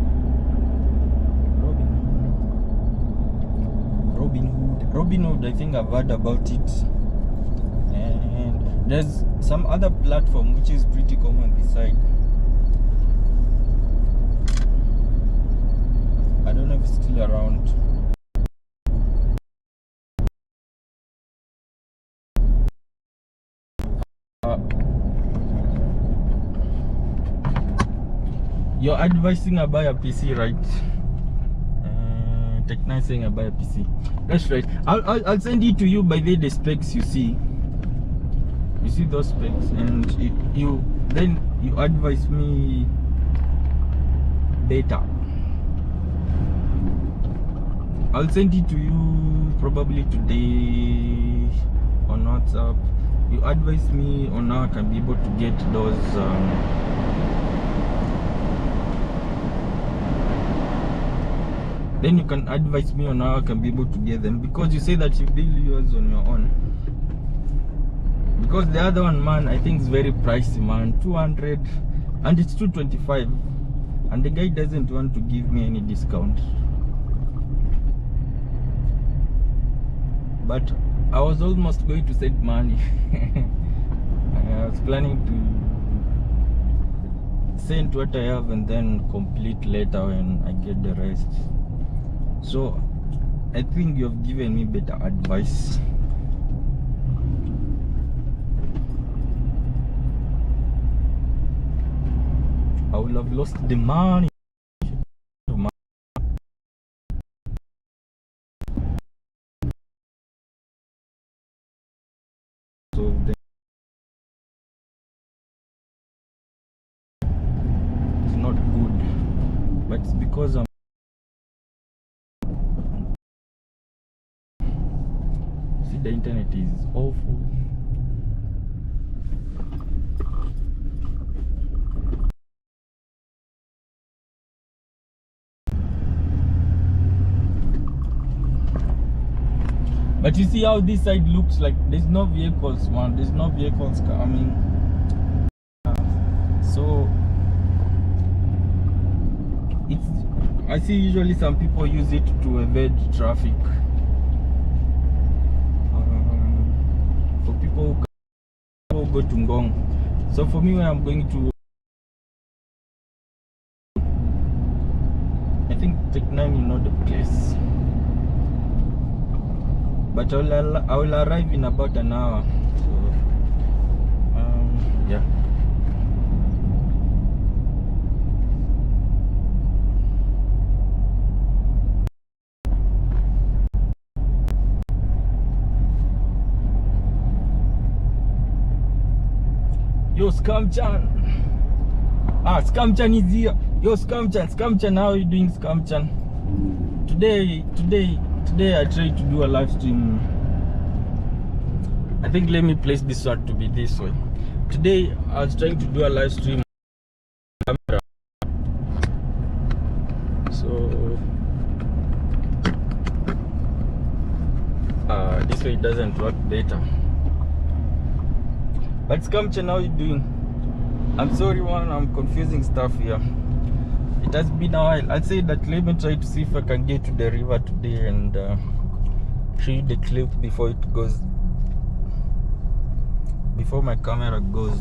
I think I've heard about it, and there's some other platform which is pretty common beside. I don't know if it's still around. You're advising I buy a PC, right? Tech9 saying I buy a PC. That's right. I'll send it to you by the specs you see. You see those specs, and you advise me better. I'll send it to you probably today on WhatsApp. You advise me on how I can be able to get those then you can advise me on how I can be able to get them, because you say that you build yours on your own. Because the other one, man, I think is very pricey, man. 200, and it's 225, and the guy doesn't want to give me any discount. But I was almost going to send money. I was planning send what I have and then complete later when I get the rest. So I think you have given me better advice. I will have lost the money. So then it's not good, but it's because I'm the internet is awful. But you see how this side looks like there's no vehicles, man. There's no vehicles coming. So it's, I see usually some people use it to evade traffic. For people who go to Ngong. So for me, when I'm going to, I think Tech9 is not the place. But I will arrive in about an hour. So yeah. Yo, Scamchan. Scamchan is here. Yo, Scamchan, how are you doing, Scamchan? Today I tried to do a live stream. I think let me place this one to be this way. Today I was trying to do a live stream camera. So this way it doesn't work better. But Scamchan, how are you doing? I'm sorry, man, I'm confusing stuff here. It has been a while. I said that let me try to see if I can get to the river today and show you the clip before it goes, before my camera goes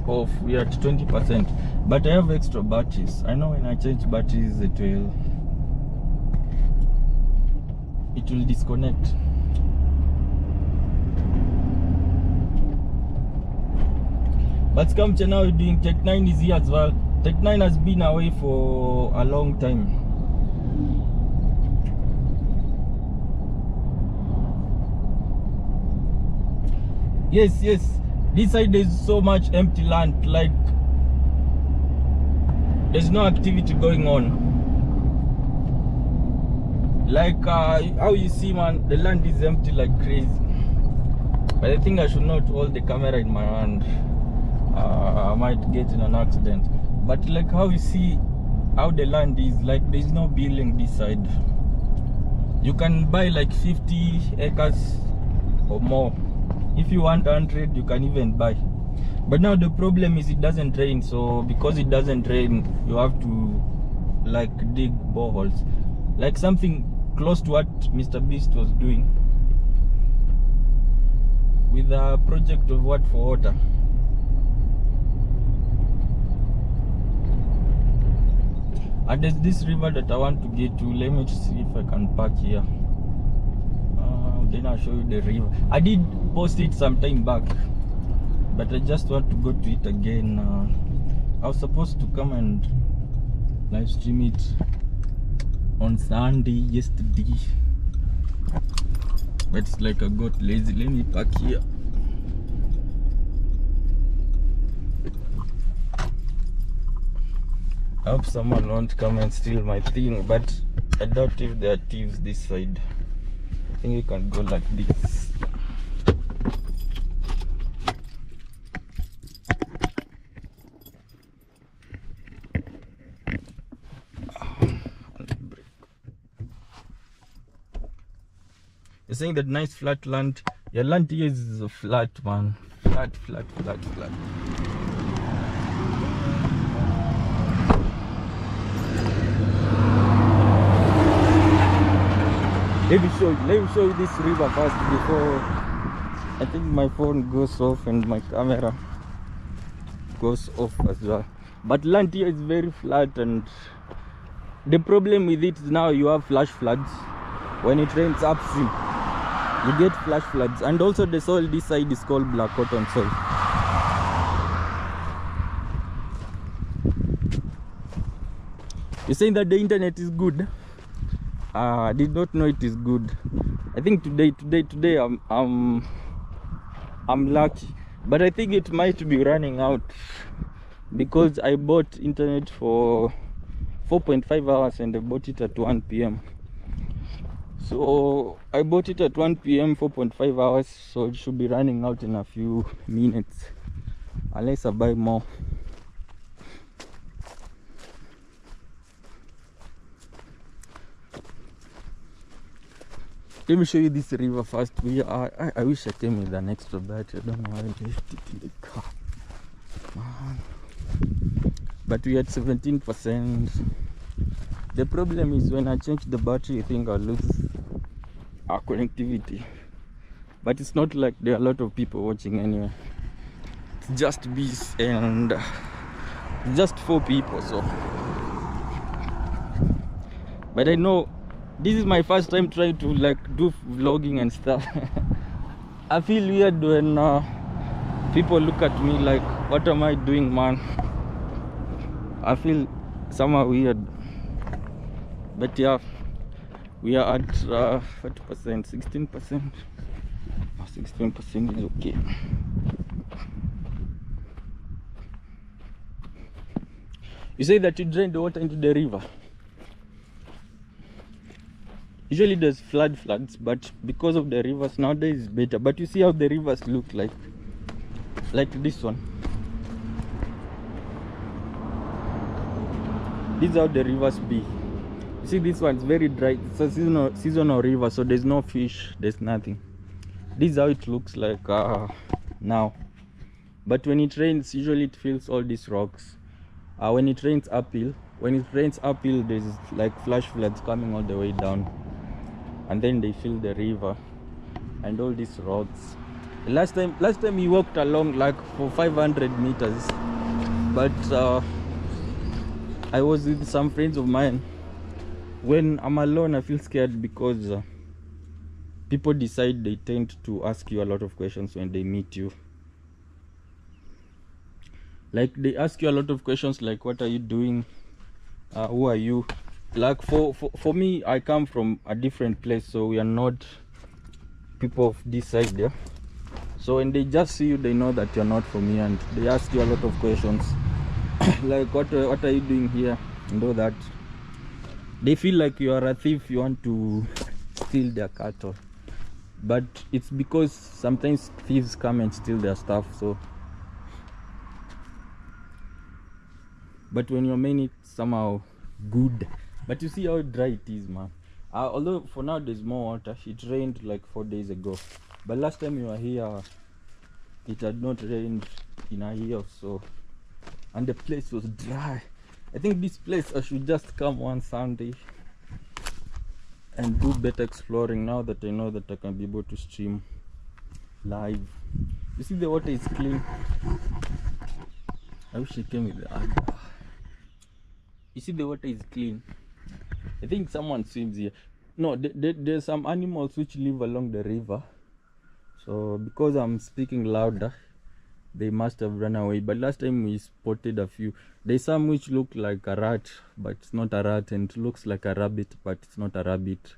off. We are at 20%, but I have extra batteries. I know when I change batteries it will disconnect. But Scamchan, how are you doing? Tech9 is here as well. Tech9 has been away for a long time. Yes, this side there's so much empty land, like there's no activity going on. Like how you see, man, the land is empty like crazy. But I think I should not hold the camera in my hand. I might get in an accident. But like how you see how the land is, like there's no building this side. You can buy like 50 acres or more. If you want 100, you can even buy. But now the problem is it doesn't rain. So because it doesn't rain, you have to like dig boreholes, like something close to what Mr. Beast was doing with a project of What for Water. And there's this river that I want to get to. Let me see if I can park here. Then I'll show you the river. I did post it some time back, but I just want to go to it again. I was supposed to come and live stream it on Sunday yesterday, but it's like I got lazy. Let me park here. I hope someone won't come and steal my thing, but I doubt if there are thieves this side. I think we can go like this. You're saying that nice flat land. Your land here is flat, man. Flat. Let me show you this river first before I think my phone goes off and my camera goes off as well. But land here is very flat, and the problem with it is now you have flash floods. When it rains upstream, you get flash floods. And also the soil this side is called black cotton soil. You're saying that the internet is good? I did not know it is good. I think today I'm lucky, but I think it might be running out because I bought internet for 4.5 hours and I bought it at 1 p.m. So I bought it at 1 p.m. 4.5 hours, so it should be running out in a few minutes unless I buy more. Let me show you this river first. I wish I came with an extra battery. I don't know why I left it in the car. But we had 17%. The problem is when I change the battery, I think I'll lose our connectivity. But it's not like there are a lot of people watching anyway. It's just bees and just 4 people. So, but I know this is my first time trying to like do vlogging and stuff. I feel weird when people look at me like, what am I doing, man? I feel somehow weird. But yeah, we are at 40%, 16%. 16% is okay. You say that you drain the water into the river. Usually there's floods, but because of the rivers nowadays it's better. But you see how the rivers look like this one. This is how the rivers be. You see this one's very dry. It's a seasonal river, so there's no fish, there's nothing. This is how it looks like now. But when it rains, usually it fills all these rocks. When it rains uphill, there's like flash floods coming all the way down, and then they fill the river and all these rocks. Last time we walked along like for 500 meters, but I was with some friends of mine. When I'm alone, I feel scared because people decide they tend to ask you a lot of questions when they meet you. Like they ask you a lot of questions like, what are you doing? Who are you? Like for me, I come from a different place, so we are not people of this side there. So when they just see you, they know that you're not from here, and they ask you a lot of questions like what are you doing here and all that. They feel like you are a thief, you want to steal their cattle. But it's because sometimes thieves come and steal their stuff. So but when you mean it somehow good. But you see how dry it is, man. Although for now there's more water. It rained like 4 days ago, but last time you were here it had not rained in a year or so, and the place was dry. I think this place I should just come one Sunday and do better exploring now that I know that I can be able to stream live. You see the water is clean. I wish it came with the other. You see the water is clean. I think someone swims here. No, there's some animals which live along the river. So because I'm speaking louder, they must have run away. But last time we spotted a few. There's some which look like a rat, but it's not a rat, and it looks like a rabbit, but it's not a rabbit.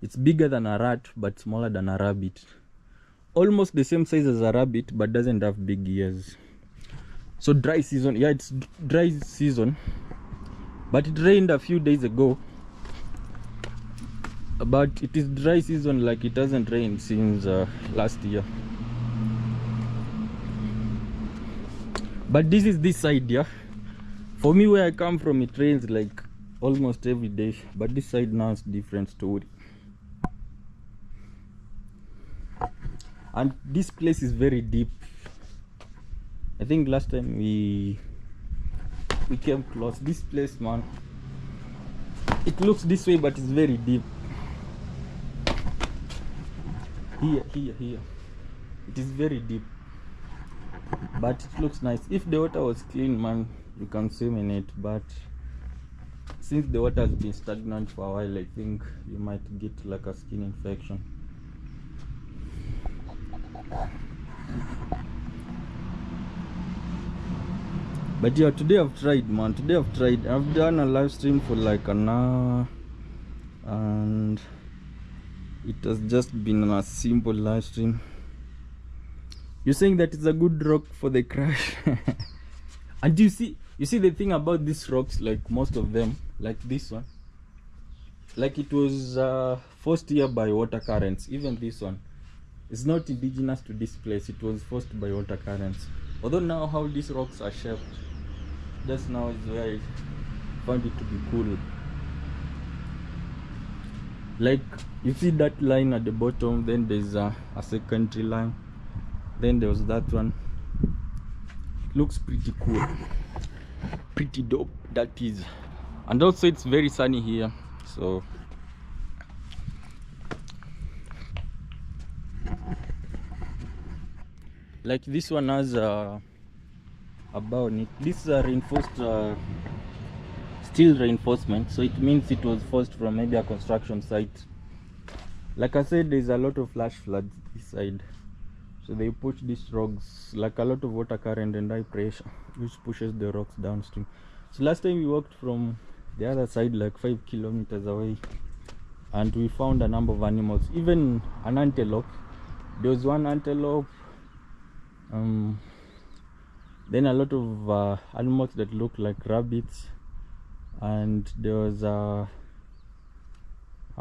It's bigger than a rat, but smaller than a rabbit. Almost the same size as a rabbit, but doesn't have big ears. So dry season, yeah, it's dry season, but it rained a few days ago. But it is dry season, like it hasn't rained since last year. But this is this side, yeah. For me, where I come from, it rains like almost every day, but this side now is different story. And this place is very deep. I think last time we came close. This place, man, it looks this way, but it's very deep. Here, it is very deep. but it looks nice. If the water was clean, man, you can swim in it, but since the water has been stagnant for a while, I think you might get like a skin infection. But yeah, today I've tried, man. I've done a live stream for like an hour, and it has just been a simple live stream. You're saying that it's a good rock for the crash. And you see the thing about these rocks, like most of them, like this one, like it was forced here by water currents. Even this one is not indigenous to this place, it was forced by water currents. Although now how these rocks are shaped, just now is where I found it to be cool. Like you see that line at the bottom, then there's a secondary line, then there was that one. It looks pretty cool, pretty dope, that is. And also it's very sunny here, so like this one has a bow on it. This is a reinforced steel reinforcement, so it means it was forced from maybe a construction site. Like I said, there's a lot of flash floods this side, so they push these rocks, like a lot of water current and high pressure, which pushes the rocks downstream. So last time we walked from the other side, like 5 kilometers away, and we found a number of animals, even an antelope. There was one antelope, then a lot of animals that look like rabbits, and there was how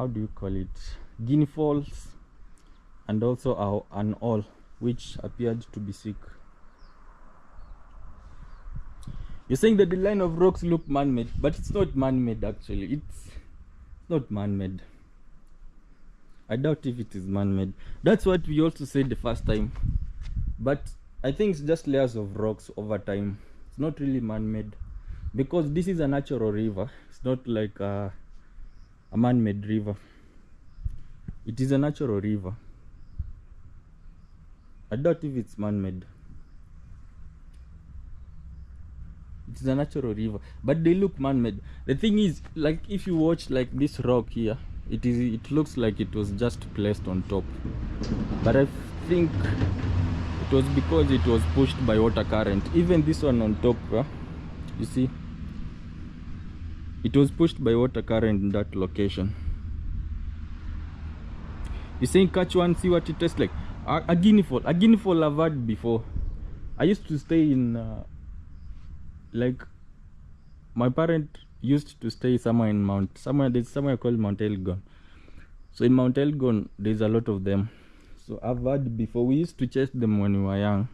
do you call it, guinea fowls, and also an owl which appeared to be sick. You're saying that the line of rocks look man-made, but it's not man-made actually. It's not man-made. I doubt if it is man-made. That's what we also said the first time, but I think it's just layers of rocks over time. It's not really man-made, because this is a natural river. It's not like a man-made river. It is a natural river. I doubt if it's man-made. It's a natural river, but they look man-made. The thing is, like if you watch like this rock here, it looks like it was just placed on top, but I think it was because it was pushed by water current. Even this one on top, you see, it was pushed by water current in that location. You're saying catch one, see what it tastes like. A guinea fowl I've had before. I used to stay in like my parent used to stay somewhere in there's somewhere called Mount Elgon. So in Mount Elgon there's a lot of them. So I've had before. We used to chase them when we were young,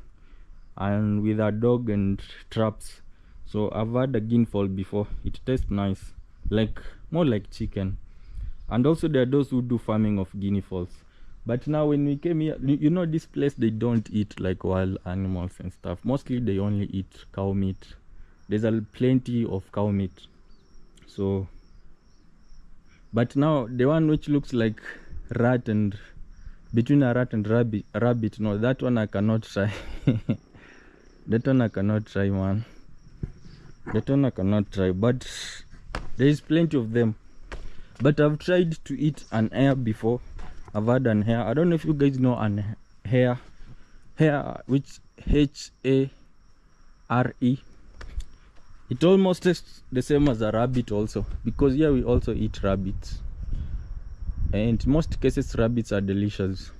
and with a dog and traps. So I've had a guinea fowl before. It tastes nice, like more like chicken. And also there are those who do farming of guinea fowls. But now when we came here, you know, this place they don't eat like wild animals and stuff. Mostly they only eat cow meat. There's plenty of cow meat. So, but now the one which looks like rat and between a rat and rabbit, no, that one I cannot try. That one I cannot try, man. That one I cannot try. But there is plenty of them. But I've tried to eat an hare before. I've had an hare. I don't know if you guys know an hare. Hare, which H-A-R-E. It almost tastes the same as a rabbit also, because here we also eat rabbits, and in most cases rabbits are delicious.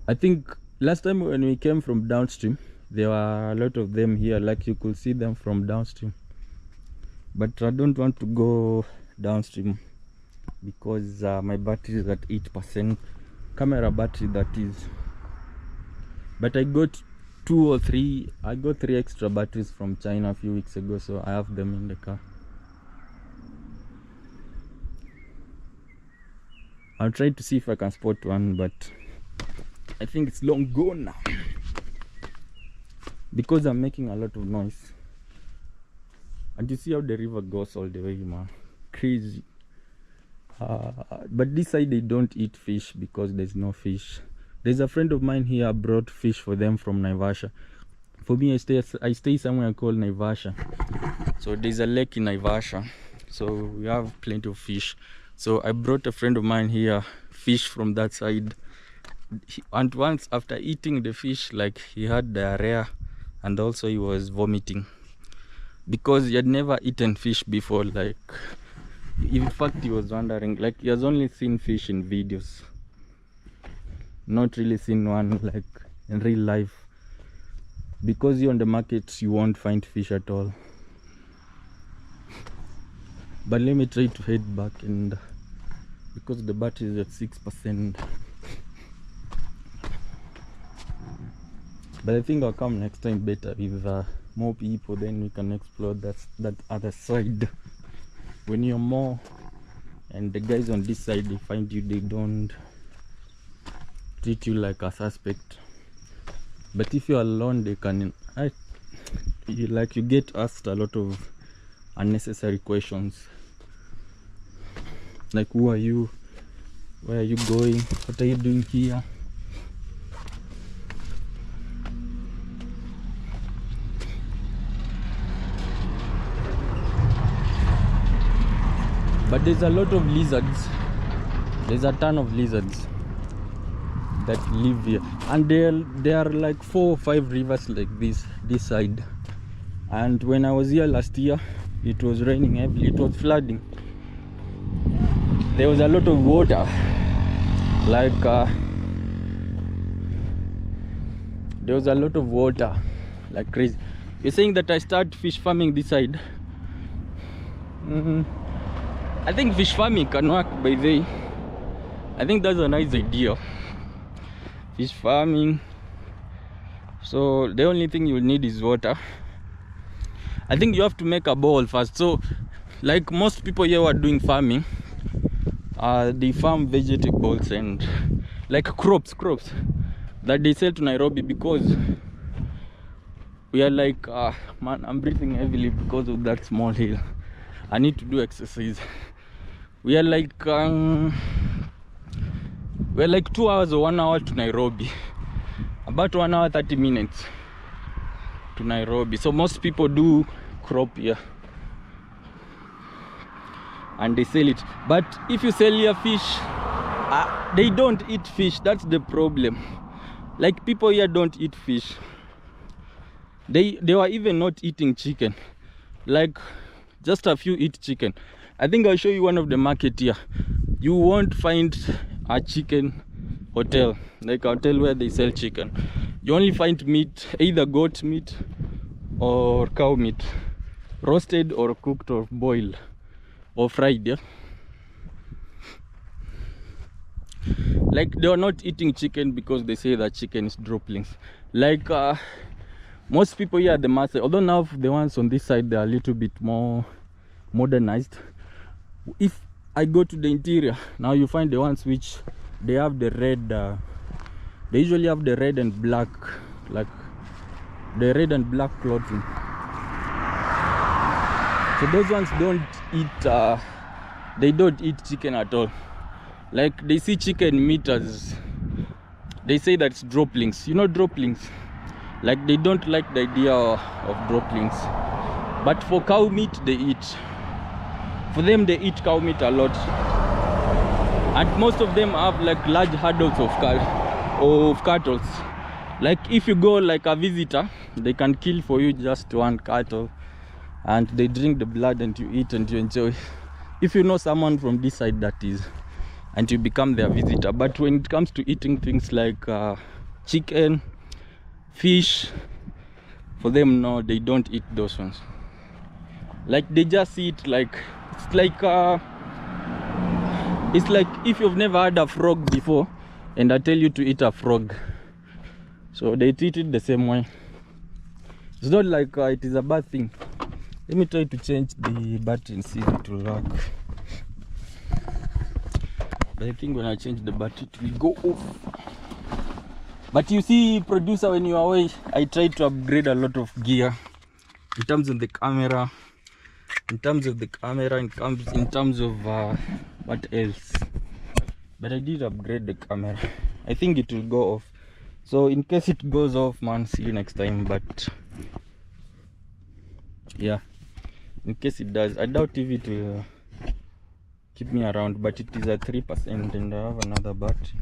I think last time when we came from downstream, there were a lot of them here, like you could see them from downstream. But I don't want to go downstream because my battery is at 8%, camera battery that is. But I got 3 extra batteries from China a few weeks ago, so I have them in the car. I'll try to see if I can spot one, but I think it's long gone now because I'm making a lot of noise. And you see how the river goes all the way, man. Crazy. But this side they don't eat fish because there's no fish. There's a friend of mine here brought fish for them from Naivasha. For me, I stay somewhere called Naivasha. So there's a lake in Naivasha, so we have plenty of fish. So I brought a friend of mine here fish from that side. And once after eating the fish, like, he had diarrhea and also he was vomiting because he had never eaten fish before. Like, in fact, he was wondering, like, he has only seen fish in videos, not really seen one like in real life, because here on the market you won't find fish at all. But let me try to head back, and because the battery is at 6%, but I think I'll come next time better with more people, then we can explore that other side. When you're more and the guys on this side, they find you, they don't treat you like a suspect. But if you're alone, they can you get asked a lot of unnecessary questions, like, who are you, where are you going, what are you doing here? But there's a lot of lizards. There's a ton of lizards that live here, and there are like 4 or 5 rivers like this side. And when I was here last year, it was raining heavily, it was flooding. There was a lot of water, like there was a lot of water like crazy. You're saying that I start fish farming this side? I think fish farming can work by day. I think that's a nice idea, fish farming. So the only thing you will need is water. I think you have to make a bowl first. So like most people here who are doing farming, they farm vegetables and like crops that they sell to Nairobi, because we are like man, I'm breathing heavily because of that small hill. I need to do exercise. We are like 2 hours or 1 hour to Nairobi, about 1 hour 30 minutes to Nairobi. So most people do crop here and they sell it. But if you sell here fish, they don't eat fish. That's the problem. Like, people here don't eat fish. They were even not eating chicken. Like, just a few eat chicken. I think I'll show you one of the market here. You won't find a chicken hotel, like a hotel where they sell chicken. You only find meat, either goat meat or cow meat, roasted or cooked or boiled or fried. Yeah, like, they are not eating chicken because they say that chicken is droppings. Like most people here at the market, although now the ones on this side, they are a little bit more modernized. If I go to the interior now, you find the ones which they have the red, they usually have the red and black, like the red and black clothing. So those ones don't eat they don't eat chicken at all. Like, they see chicken meat as, they say that's droppings. You know droppings? Like, they don't like the idea of droppings. But for cow meat, they eat. For them, they eat cow meat a lot. And most of them have like large hurdles of cattle. Like, if you go like a visitor, they can kill for you just 1 cattle, and they drink the blood and you eat and you enjoy. If you know someone from this side, that is, and you become their visitor. But when it comes to eating things like chicken, fish, for them, no, they don't eat those ones. Like, they just eat like, it's like if you've never had a frog before and I tell you to eat a frog. So they treat it the same way. It's not like it is a bad thing. Let me try to change the battery and see if it will work. But I think when I change the battery, it will go off. But you see, producer, when you are away, I try to upgrade a lot of gear in terms of the camera, in terms of what else. But I did upgrade the camera. I think it will go off. So in case it goes off, man, see you next time. But yeah, in case it does, I doubt if it will keep me around, but it is at 3% and I have another battery.